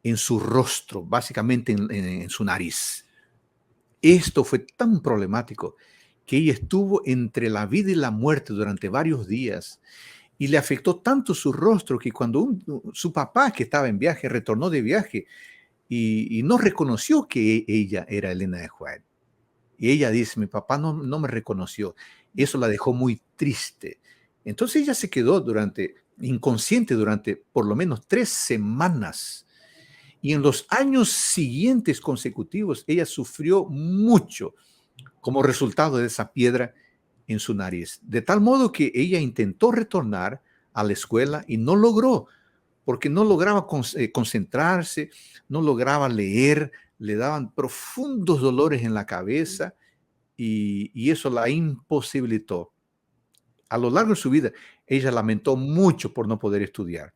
en su rostro, básicamente en su nariz. Esto fue tan problemático que ella estuvo entre la vida y la muerte durante varios días y le afectó tanto su rostro que cuando su papá, que estaba en viaje, retornó de viaje y no reconoció que ella era Elena de White. Y ella dice, mi papá no me reconoció. Eso la dejó muy triste. Entonces ella se quedó inconsciente durante por lo menos 3 semanas. Y en los años siguientes consecutivos, ella sufrió mucho como resultado de esa piedra en su nariz. De tal modo que ella intentó retornar a la escuela y no logró, porque no lograba concentrarse, no lograba leer, le daban profundos dolores en la cabeza y eso la imposibilitó. A lo largo de su vida, ella lamentó mucho por no poder estudiar,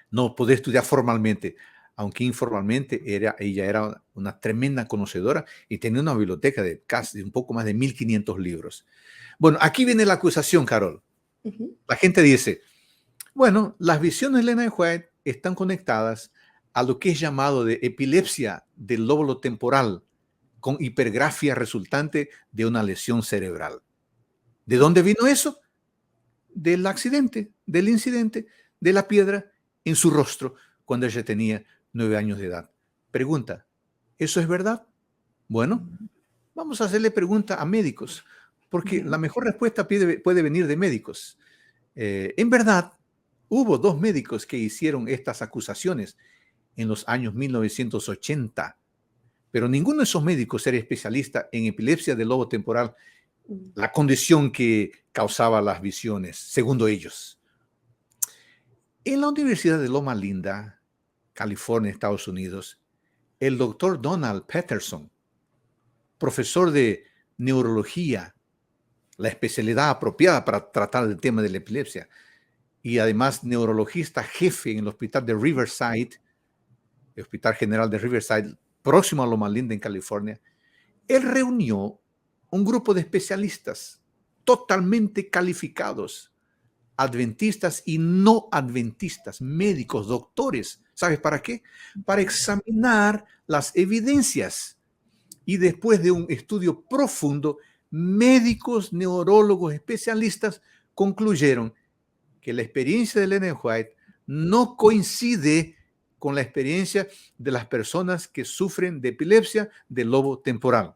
no poder estudiar formalmente, aunque informalmente ella era una tremenda conocedora y tenía una biblioteca de casi un poco más de 1500 libros. Bueno, aquí viene la acusación, Carol. La gente dice, bueno, las visiones de Elena de White están conectadas a lo que es llamado de epilepsia del lóbulo temporal, con hipergrafia resultante de una lesión cerebral. ¿De dónde vino eso? Del accidente, del incidente, de la piedra en su rostro cuando ella tenía 9 años de edad. Pregunta, ¿eso es verdad? Bueno, vamos a hacerle pregunta a médicos, porque la mejor respuesta puede venir de médicos. En verdad, hubo 2 médicos que hicieron estas acusaciones en los años 1980, pero ninguno de esos médicos era especialista en epilepsia del lobo temporal, la condición que causaba las visiones, según ellos. En la Universidad de Loma Linda, California, Estados Unidos, el doctor Donald Peterson, profesor de neurología, la especialidad apropiada para tratar el tema de la epilepsia, y además neurologista jefe en el hospital de Riverside, el Hospital General de Riverside, próximo a Loma Linda en California, él reunió un grupo de especialistas totalmente calificados, adventistas y no adventistas, médicos, doctores. ¿Sabes para qué? Para examinar las evidencias. Y después de un estudio profundo, médicos, neurólogos, especialistas concluyeron que la experiencia de Elena White no coincide con la experiencia de las personas que sufren de epilepsia del lobo temporal.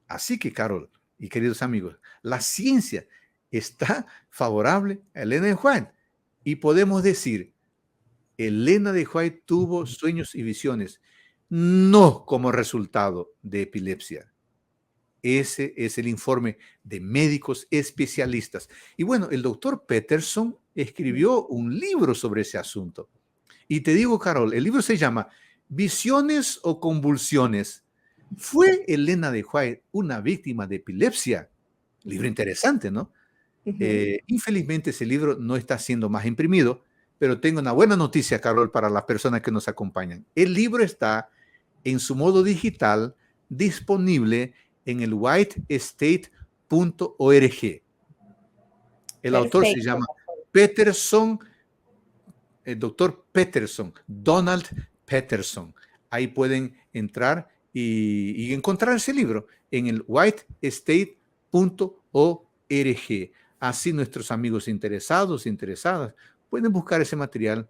Así que, Carol y queridos amigos, la ciencia está favorable a Elena de White. Y podemos decir, Elena de White tuvo sueños y visiones, no como resultado de epilepsia. Ese es el informe de médicos especialistas. Y bueno, el doctor Peterson escribió un libro sobre ese asunto. Y te digo, Carol, el libro se llama ¿Visiones o convulsiones? ¿Fue Elena de White una víctima de epilepsia? Libro interesante, ¿no? Infelizmente ese libro no está siendo más imprimido, pero tengo una buena noticia, Carol, para las personas que nos acompañan. El libro está en su modo digital disponible en el whiteestate.org. El autor se llama Peterson, el doctor Peterson, Donald Peterson. Ahí pueden entrar y encontrar ese libro en el whiteestate.org. Así nuestros amigos interesadas, pueden buscar ese material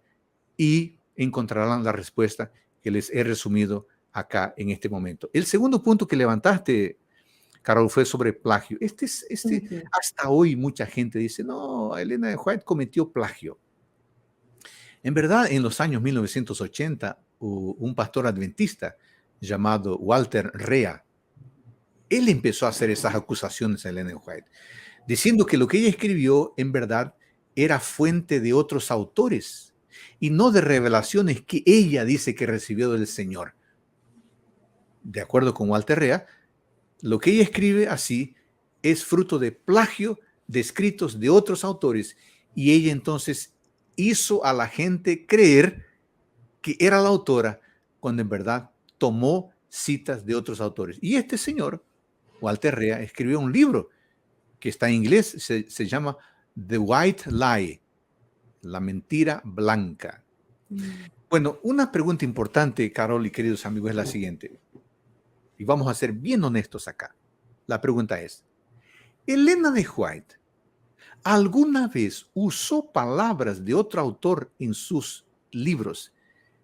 y encontrarán la respuesta que les he resumido acá en este momento. El segundo punto que levantaste, Carol, fue sobre plagio. Hasta hoy mucha gente dice, no, Elena de White cometió plagio. En verdad, en los años 1980, un pastor adventista llamado Walter Rea, él empezó a hacer esas acusaciones a Elena de White, diciendo que lo que ella escribió, en verdad, era fuente de otros autores y no de revelaciones que ella dice que recibió del Señor. De acuerdo con Walter Rea, lo que ella escribe así es fruto de plagio de escritos de otros autores y ella entonces hizo a la gente creer que era la autora cuando en verdad tomó citas de otros autores. Y este señor, Walter Rea, escribió un libro que está en inglés, se llama The White Lie, la mentira blanca. Bueno, una pregunta importante, Carol y queridos amigos, es la siguiente. Y vamos a ser bien honestos acá. La pregunta es, ¿Elena de White alguna vez usó palabras de otro autor en sus libros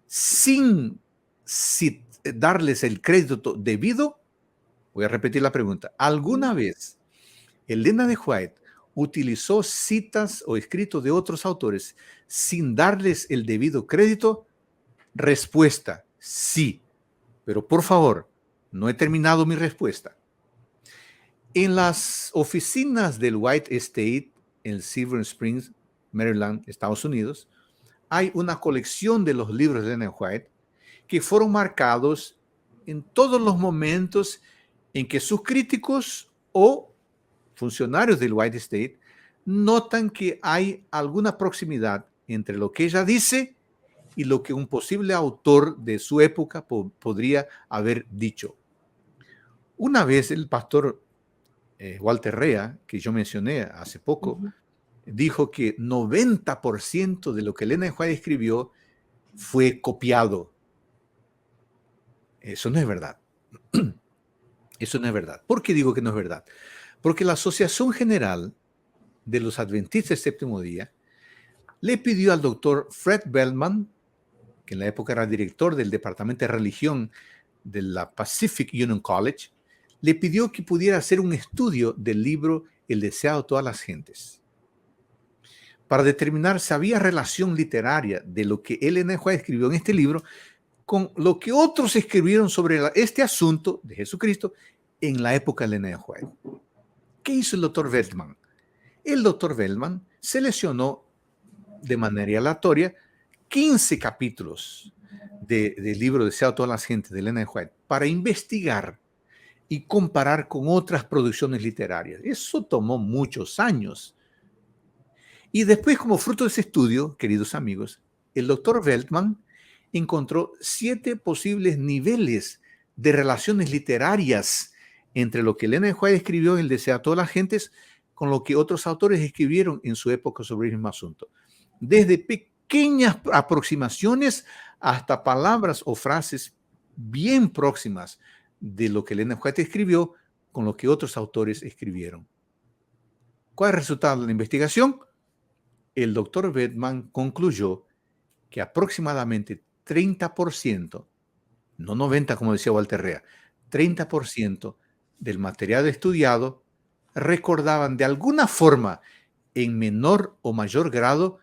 sin darles el crédito debido? Voy a repetir la pregunta. ¿Alguna vez Elena de White utilizó citas o escritos de otros autores sin darles el debido crédito? Respuesta, sí. Pero por favor, no he terminado mi respuesta. En las oficinas del White Estate en Silver Springs, Maryland, Estados Unidos, hay una colección de los libros de Elena White que fueron marcados en todos los momentos en que sus críticos o funcionarios del White Estate notan que hay alguna proximidad entre lo que ella dice y lo que un posible autor de su época podría haber dicho. Una vez el pastor Walter Rea, que yo mencioné hace poco, dijo que 90% de lo que Elena White escribió fue copiado. Eso no es verdad. Eso no es verdad. ¿Por qué digo que no es verdad? Porque la Asociación General de los Adventistas del Séptimo Día le pidió al doctor Fred Bellman, que en la época era director del Departamento de Religión de la Pacific Union College, le pidió que pudiera hacer un estudio del libro El deseado de todas las gentes, para determinar si había relación literaria de lo que Elena White escribió en este libro con lo que otros escribieron sobre este asunto de Jesucristo en la época de Elena White. ¿Qué hizo el doctor Bellman? El doctor Bellman seleccionó de manera aleatoria 15 capítulos del libro Deseado a todas las gentes de Elena White para investigar y comparar con otras producciones literarias. Eso tomó muchos años. Y después, como fruto de ese estudio, queridos amigos, el doctor Bellman encontró 7 posibles niveles de relaciones literarias entre lo que Elena White escribió en El Deseado a todas las gentes con lo que otros autores escribieron en su época sobre el mismo asunto. Desde pequeñas aproximaciones hasta palabras o frases bien próximas de lo que Elena White escribió con lo que otros autores escribieron. ¿Cuál es el resultado de la investigación? El doctor Bellman concluyó que aproximadamente 30%, no 90% como decía Walter Rea, 30% del material estudiado recordaban de alguna forma, en menor o mayor grado,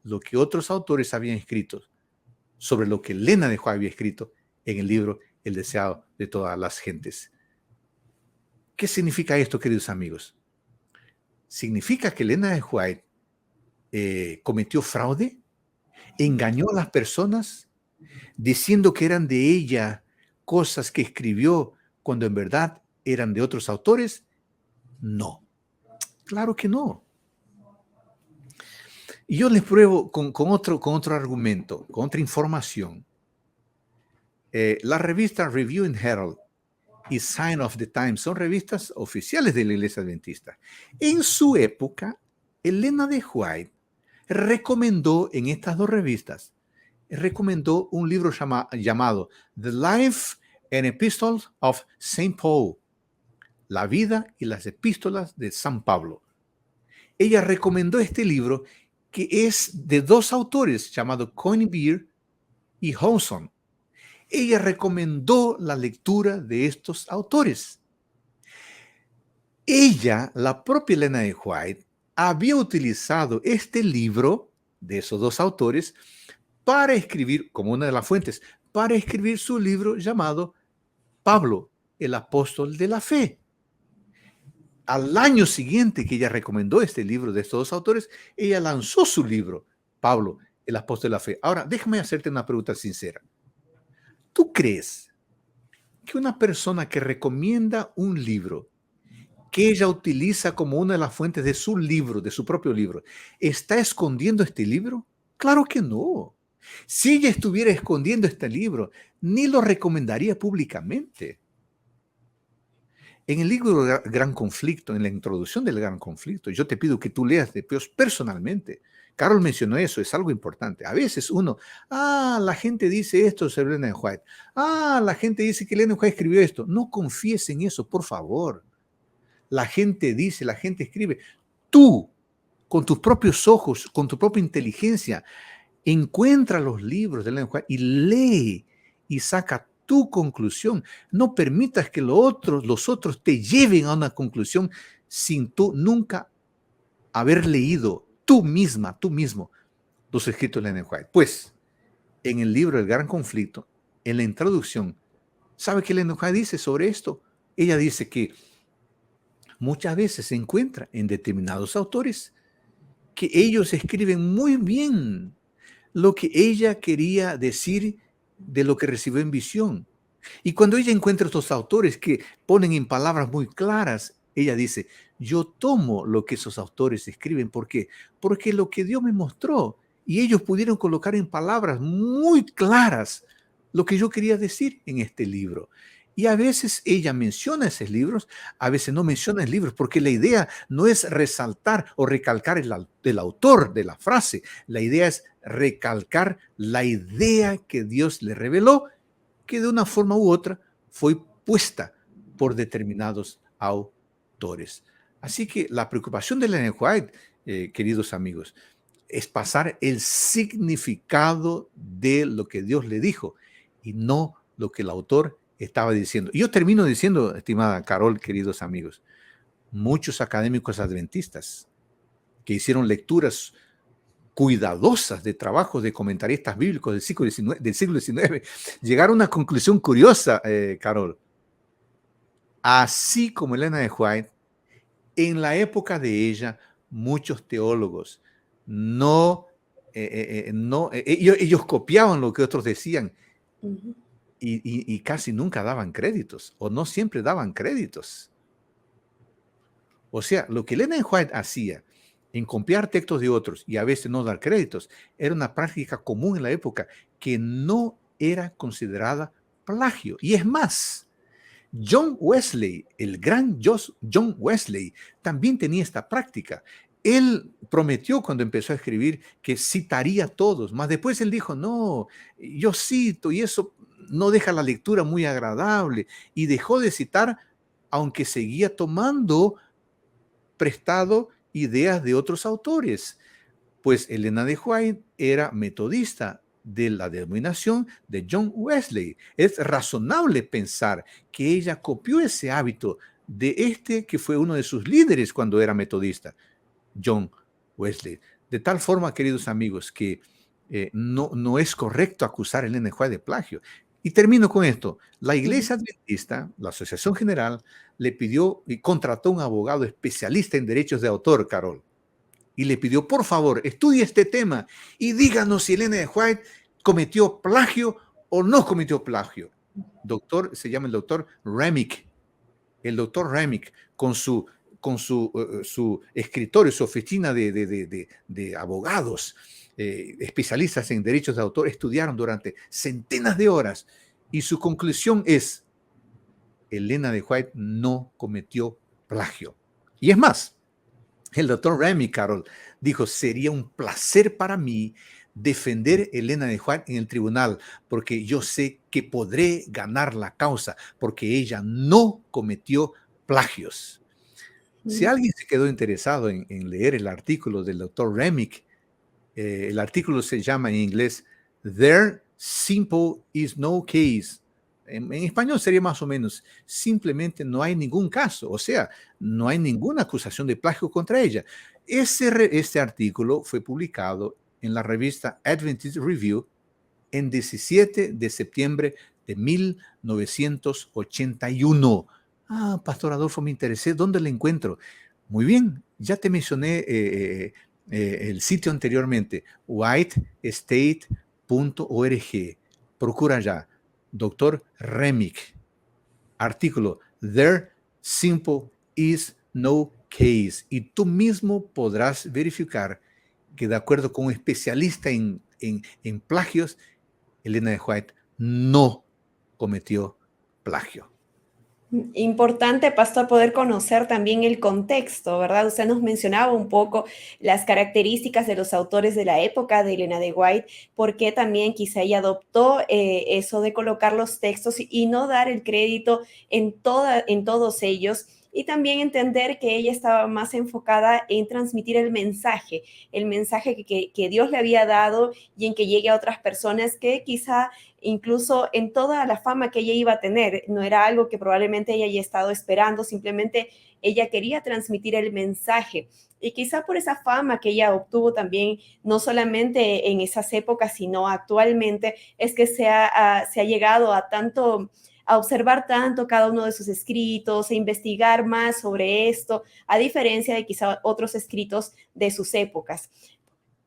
lo que otros autores habían escrito sobre lo que Elena de White había escrito en el libro El deseado de todas las gentes. ¿Qué significa esto, queridos amigos? ¿Significa que Elena de White cometió fraude? ¿Engañó a las personas diciendo que eran de ella cosas que escribió cuando en verdad eran de otros autores? No, claro que no. Y yo les pruebo con otro argumento, con otra información. La revista Review and Herald y Sign of the Times son revistas oficiales de la Iglesia Adventista. En su época, Elena de White recomendó en estas dos revistas, recomendó un libro llamado The Life and Epistles of St. Paul, la vida y las epístolas de San Pablo. Ella recomendó este libro que es de dos autores llamados Coinbeer y Howson. Ella recomendó la lectura de estos autores. Ella, la propia Elena de White, había utilizado este libro de esos dos autores para escribir, como una de las fuentes, para escribir su libro llamado Pablo, el apóstol de la fe. Al año siguiente que ella recomendó este libro de estos dos autores, ella lanzó su libro, Pablo, el apóstol de la fe. Ahora, déjame hacerte una pregunta sincera. ¿Tú crees que una persona que recomienda un libro que ella utiliza como una de las fuentes de su libro, de su propio libro, está escondiendo este libro? Claro que no. Si ella estuviera escondiendo este libro, ni lo recomendaría públicamente. En el libro Gran Conflicto, en la introducción del Gran Conflicto, yo te pido que tú leas después personalmente. Carol mencionó eso, es algo importante. A veces la gente dice esto sobre Elena de White. La gente dice que Elena de White escribió esto. No confíes en eso, por favor. La gente dice, la gente escribe. Tú, con tus propios ojos, con tu propia inteligencia, encuentra los libros de Elena de White y lee y saca tu conclusión. No permitas que los otros te lleven a una conclusión sin tú nunca haber leído tú mismo, los escritos de Elena de White. Pues, en el libro El Gran Conflicto, en la introducción, ¿sabe qué Elena de White dice sobre esto? Ella dice que muchas veces se encuentra en determinados autores que ellos escriben muy bien lo que ella quería decir de lo que recibió en visión. Y cuando ella encuentra estos autores que ponen en palabras muy claras, ella dice, yo tomo lo que esos autores escriben. ¿Por qué? Porque lo que Dios me mostró y ellos pudieron colocar en palabras muy claras lo que yo quería decir en este libro. Y a veces ella menciona esos libros, a veces no menciona esos libros, porque la idea no es resaltar o recalcar el autor de la frase. La idea es recalcar la idea que Dios le reveló, que de una forma u otra fue puesta por determinados autores. Así que la preocupación de Elena White, queridos amigos, es pasar el significado de lo que Dios le dijo y no lo que el autor estaba diciendo. Y yo termino diciendo, estimada Carol, queridos amigos, muchos académicos adventistas que hicieron lecturas cuidadosas de trabajos de comentaristas bíblicos del siglo XIX, llegaron a una conclusión curiosa, Carol. Así como Elena de White, en la época de ella, muchos teólogos ellos copiaban lo que otros decían. Uh-huh. Y casi nunca daban créditos, o no siempre daban créditos. O sea, lo que Elena White hacía en copiar textos de otros y a veces no dar créditos, era una práctica común en la época que no era considerada plagio. Y es más, John Wesley, el gran John Wesley, también tenía esta práctica. Él prometió cuando empezó a escribir que citaría a todos, mas después él dijo, no, yo cito y eso no deja la lectura muy agradable, y dejó de citar, aunque seguía tomando prestado ideas de otros autores. Pues Elena de White era metodista de la denominación de John Wesley. Es razonable pensar que ella copió ese hábito de este que fue uno de sus líderes cuando era metodista, John Wesley. De tal forma, queridos amigos, que no es correcto acusar a Elena de White de plagio. Y termino con esto. La Iglesia Adventista, la Asociación General, le pidió y contrató un abogado especialista en derechos de autor, Carol, y le pidió, por favor, estudie este tema y díganos si Elena de White cometió plagio o no cometió plagio. Se llama el doctor Remick. El doctor Remick, con su escritorio, su oficina de abogados, especialistas en derechos de autor, estudiaron durante centenas de horas y su conclusión es: Elena de White no cometió plagio. Y es más, el doctor Remy, Carol, dijo: sería un placer para mí defender a Elena de White en el tribunal, porque yo sé que podré ganar la causa, porque ella no cometió plagios. Si alguien se quedó interesado en leer el artículo del doctor Remick, el artículo se llama en inglés There Simple is no case. En español sería más o menos: simplemente no hay ningún caso, o sea, no hay ninguna acusación de plagio contra ella. Este artículo fue publicado en la revista Adventist Review en 17 de septiembre de 1981. Pastor Adolfo, me interesé. ¿Dónde lo encuentro? Muy bien, ya te mencioné el sitio anteriormente, whitestate.org. Procura ya, Dr. Remick, artículo There Simple is no case. Y tú mismo podrás verificar que, de acuerdo con un especialista en plagios, Elena de White no cometió plagio. Importante, pastor, poder conocer también el contexto, ¿verdad? Usted nos mencionaba un poco las características de los autores de la época de Elena de White, porque también quizá ella adoptó eso de colocar los textos y no dar el crédito en todos ellos. Y también entender que ella estaba más enfocada en transmitir el mensaje que Dios le había dado y en que llegue a otras personas que quizá incluso en toda la fama que ella iba a tener, no era algo que probablemente ella haya estado esperando, simplemente ella quería transmitir el mensaje. Y quizá por esa fama que ella obtuvo también, no solamente en esas épocas, sino actualmente, es que se ha llegado a observar tanto cada uno de sus escritos, a investigar más sobre esto, a diferencia de quizá otros escritos de sus épocas.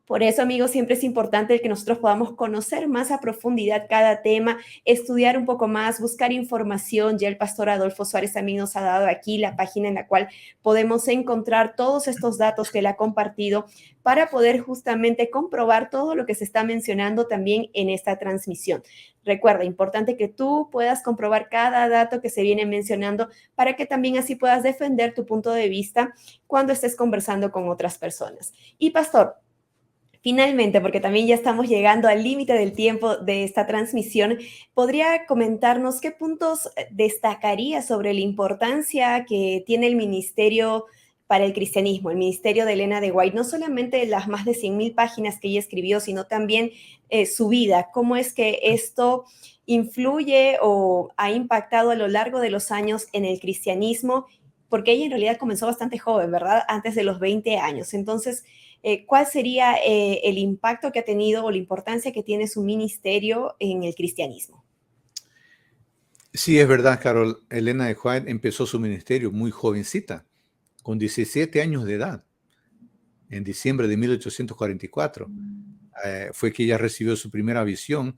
Por eso, amigos, siempre es importante el que nosotros podamos conocer más a profundidad cada tema, estudiar un poco más, buscar información. Ya el pastor Adolfo Suárez también nos ha dado aquí la página en la cual podemos encontrar todos estos datos que él ha compartido para poder justamente comprobar todo lo que se está mencionando también en esta transmisión. Recuerda, importante que tú puedas comprobar cada dato que se viene mencionando para que también así puedas defender tu punto de vista cuando estés conversando con otras personas. Y pastor, finalmente, porque también ya estamos llegando al límite del tiempo de esta transmisión, ¿podría comentarnos qué puntos destacaría sobre la importancia que tiene el ministerio para el cristianismo, el ministerio de Elena de White? No solamente las más de 100,000 páginas que ella escribió, sino también su vida. ¿Cómo es que esto influye o ha impactado a lo largo de los años en el cristianismo? Porque ella en realidad comenzó bastante joven, ¿verdad? Antes de los 20 años. Entonces, ¿cuál sería el impacto que ha tenido o la importancia que tiene su ministerio en el cristianismo? Sí, es verdad, Carol. Elena de White empezó su ministerio muy jovencita, con 17 años de edad. En diciembre de 1844 fue que ella recibió su primera visión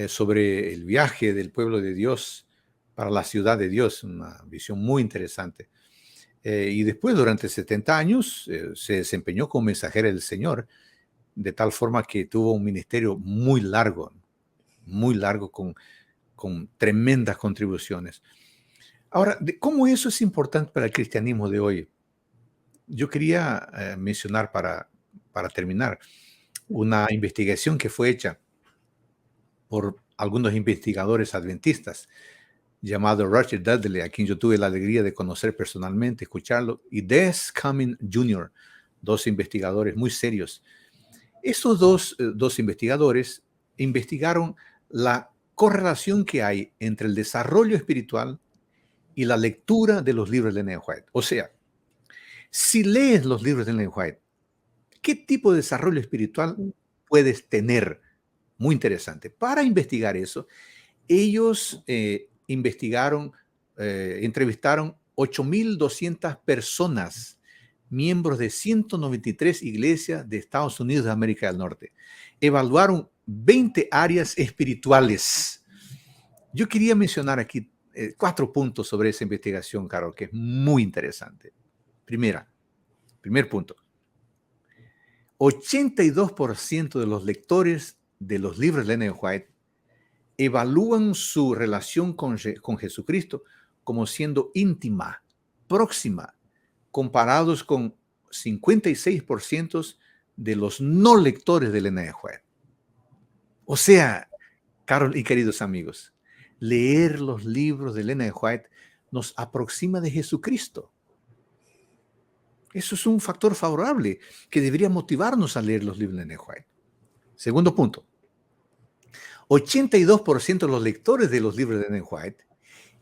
sobre el viaje del pueblo de Dios para la ciudad de Dios, una visión muy interesante. Y después, durante 70 años, se desempeñó como mensajera del Señor, de tal forma que tuvo un ministerio muy largo, con tremendas contribuciones. Ahora, ¿cómo eso es importante para el cristianismo de hoy? Yo quería mencionar para terminar una investigación que fue hecha por algunos investigadores adventistas, llamado Roger Dudley, a quien yo tuve la alegría de conocer personalmente, escucharlo, y Des Cumming Jr., dos investigadores muy serios. Estos dos investigadores investigaron la correlación que hay entre el desarrollo espiritual y la lectura de los libros de Ellen White. O sea, si lees los libros de Ellen White, ¿qué tipo de desarrollo espiritual puedes tener? Muy interesante. Para investigar eso, ellos entrevistaron 8.200 personas, miembros de 193 iglesias de Estados Unidos de América del Norte. Evaluaron 20 áreas espirituales. Yo quería mencionar aquí 4 puntos sobre esa investigación, Carol, que es muy interesante. Primer punto. 82% de los lectores de los libros de Ellen White evalúan su relación con Jesucristo como siendo íntima, próxima, comparados con 56% de los no lectores de Ellen White. O sea, Carol y queridos amigos, leer los libros de Ellen White nos aproxima de Jesucristo. Eso es un factor favorable que debería motivarnos a leer los libros de Ellen White. Segundo punto. 82% de los lectores de los libros de Ellen White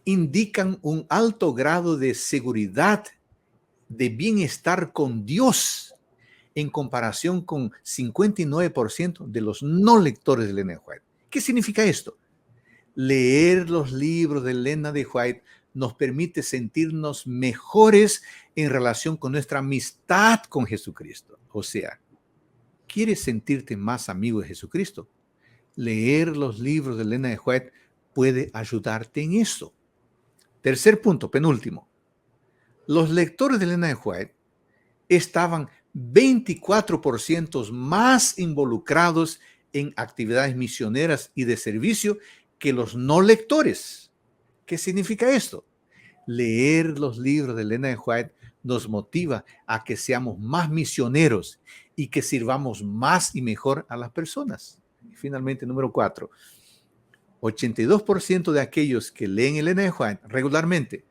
indican un alto grado de seguridad, de bienestar con Dios, en comparación con 59% de los no lectores de Ellen White. ¿Qué significa esto? Leer los libros de Ellen White nos permite sentirnos mejores en relación con nuestra amistad con Jesucristo. O sea, ¿quieres sentirte más amigo de Jesucristo? Leer los libros de Ellen White puede ayudarte en eso. Tercer punto, penúltimo. Los lectores de Ellen White estaban 24% más involucrados en actividades misioneras y de servicio que los no lectores. ¿Qué significa esto? Leer los libros de Ellen White nos motiva a que seamos más misioneros y que sirvamos más y mejor a las personas. Y finalmente, número 4, 82% de aquellos que leen Ellen White regularmente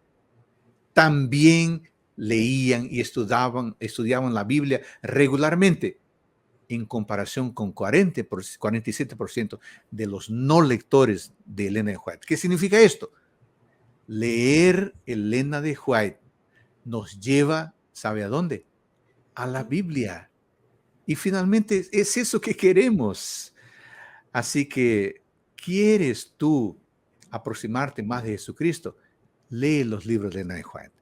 también leían y estudiaban la Biblia regularmente, en comparación con 47% de los no lectores de Ellen White. ¿Qué significa esto? Leer Ellen White nos lleva, ¿sabe a dónde? A la Biblia. Y finalmente es eso que queremos. Así que, ¿quieres tú aproximarte más de Jesucristo? Lee los libros de Ellen White.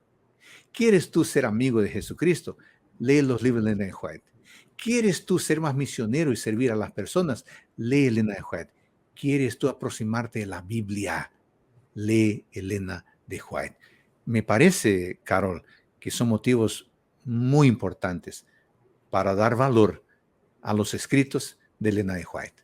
¿Quieres tú ser amigo de Jesucristo? Lee los libros de Ellen White. ¿Quieres tú ser más misionero y servir a las personas? Lee Ellen White. ¿Quieres tú aproximarte de la Biblia? Lee Ellen White. Me parece, Carol, que son motivos muy importantes para dar valor a los escritos de Ellen White.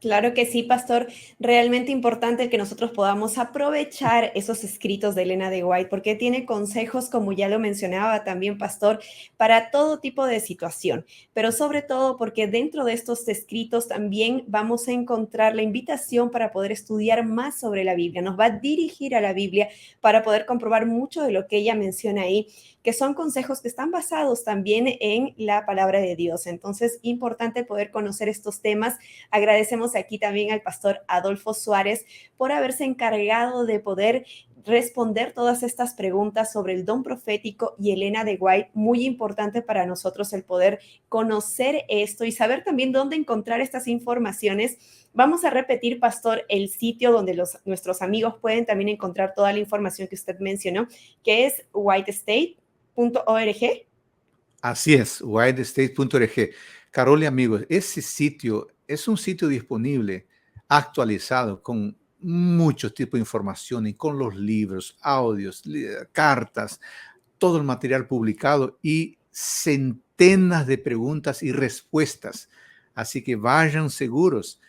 Claro que sí, pastor. Realmente importante que nosotros podamos aprovechar esos escritos de Ellen White, porque tiene consejos, como ya lo mencionaba también, pastor, para todo tipo de situación, pero sobre todo porque dentro de estos escritos también vamos a encontrar la invitación para poder estudiar más sobre la Biblia. Nos va a dirigir a la Biblia para poder comprobar mucho de lo que ella menciona ahí, que son consejos que están basados también en la palabra de Dios. Entonces, importante poder conocer estos temas. Agradecemos aquí también al pastor Adolfo Suárez por haberse encargado de poder responder todas estas preguntas sobre el don profético y Ellen White. Muy importante para nosotros el poder conocer esto y saber también dónde encontrar estas informaciones. Vamos a repetir, pastor, el sitio donde nuestros amigos pueden también encontrar toda la información que usted mencionó, que es whitestate.org. Así es, whitestate.org. Carol y amigos, ese sitio es un sitio disponible, actualizado, con muchos tipos de información y con los libros, audios, cartas, todo el material publicado y centenas de preguntas y respuestas. Así que vayan seguros.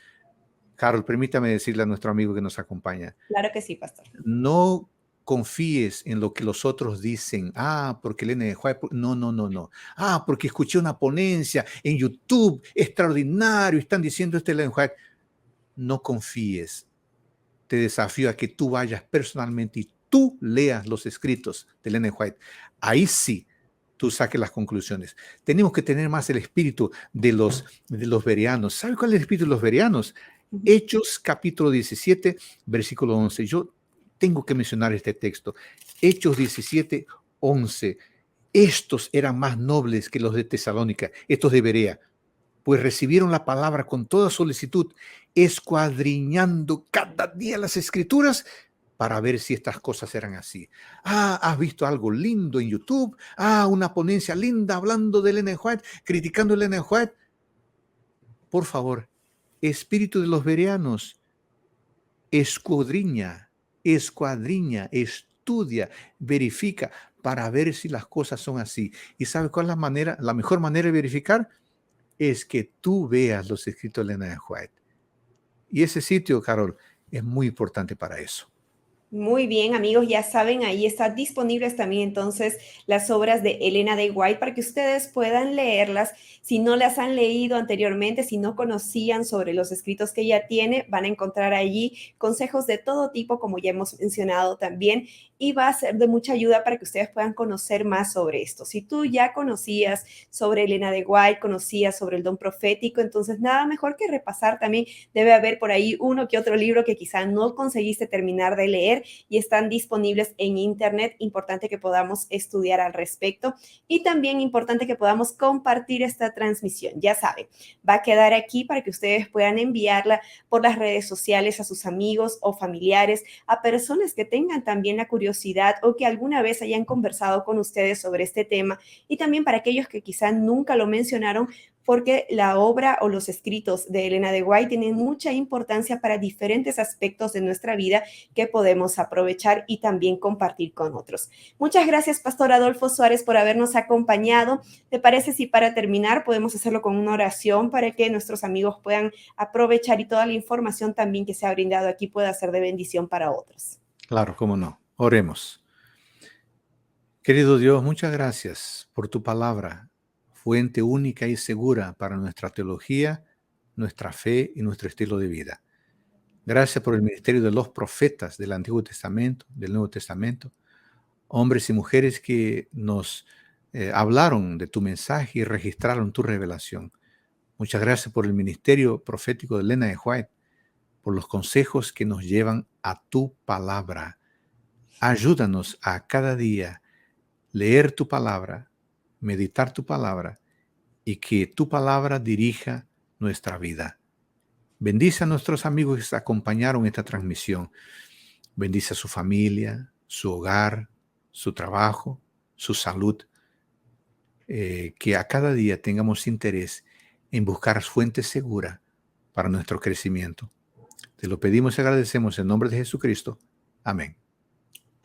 Carol, permítame decirle a nuestro amigo que nos acompaña. Claro que sí, pastor. No confíes en lo que los otros dicen. Porque Ellen White, no. Porque escuché una ponencia en YouTube extraordinario, están diciendo Ellen White. No confíes. Te desafío a que tú vayas personalmente y tú leas los escritos de Ellen White. Ahí sí, tú saques las conclusiones. Tenemos que tener más el espíritu de los bereanos. ¿Sabe cuál es el espíritu de los bereanos? Hechos capítulo 17, versículo 11. Yo tengo que mencionar este texto. Hechos 17:11. Estos eran más nobles que los de Tesalónica, estos de Berea, pues recibieron la palabra con toda solicitud, escuadriñando cada día las escrituras para ver si estas cosas eran así. ¿Has visto algo lindo en YouTube? Una ponencia linda hablando de Ellen G. White, criticando a Ellen G. White. Por favor, espíritu de los bereanos, escuadriña, estudia, verifica para ver si las cosas son así. ¿Y sabe cuál es la mejor manera de verificar? Es que tú veas los escritos de Ellen G. White. Y ese sitio, Carol, es muy importante para eso. Muy bien, amigos, ya saben, ahí están disponibles también entonces las obras de Elena de White para que ustedes puedan leerlas. Si no las han leído anteriormente, si no conocían sobre los escritos que ella tiene, van a encontrar allí consejos de todo tipo, como ya hemos mencionado también, y va a ser de mucha ayuda para que ustedes puedan conocer más sobre esto. Si tú ya conocías sobre Elena de White, conocías sobre el don profético, entonces nada mejor que repasar también. Debe haber por ahí uno que otro libro que quizá no conseguiste terminar de leer y están disponibles en internet. Importante que podamos estudiar al respecto y también importante que podamos compartir esta transmisión. Ya saben, va a quedar aquí para que ustedes puedan enviarla por las redes sociales a sus amigos o familiares, a personas que tengan también la curiosidad o que alguna vez hayan conversado con ustedes sobre este tema, y también para aquellos que quizá nunca lo mencionaron, porque la obra o los escritos de Elena de White tienen mucha importancia para diferentes aspectos de nuestra vida que podemos aprovechar y también compartir con otros. Muchas gracias, Pastor Adolfo Suárez, por habernos acompañado. ¿Te parece si para terminar podemos hacerlo con una oración para que nuestros amigos puedan aprovechar y toda la información también que se ha brindado aquí pueda ser de bendición para otros? Claro, cómo no. Oremos. Querido Dios, muchas gracias por tu palabra, fuente única y segura para nuestra teología, nuestra fe y nuestro estilo de vida. Gracias por el ministerio de los profetas del Antiguo Testamento, del Nuevo Testamento, hombres y mujeres que nos hablaron de tu mensaje y registraron tu revelación. Muchas gracias por el ministerio profético de Elena G. White, por los consejos que nos llevan a tu palabra. Ayúdanos a cada día leer tu palabra, meditar tu palabra y que tu palabra dirija nuestra vida. Bendice a nuestros amigos que acompañaron esta transmisión. Bendice a su familia, su hogar, su trabajo, su salud. Que a cada día tengamos interés en buscar fuentes seguras para nuestro crecimiento. Te lo pedimos y agradecemos en nombre de Jesucristo. Amén.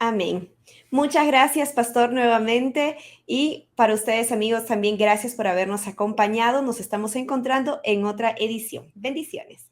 Amén. Muchas gracias, Pastor, nuevamente. Y para ustedes, amigos, también gracias por habernos acompañado. Nos estamos encontrando en otra edición. Bendiciones.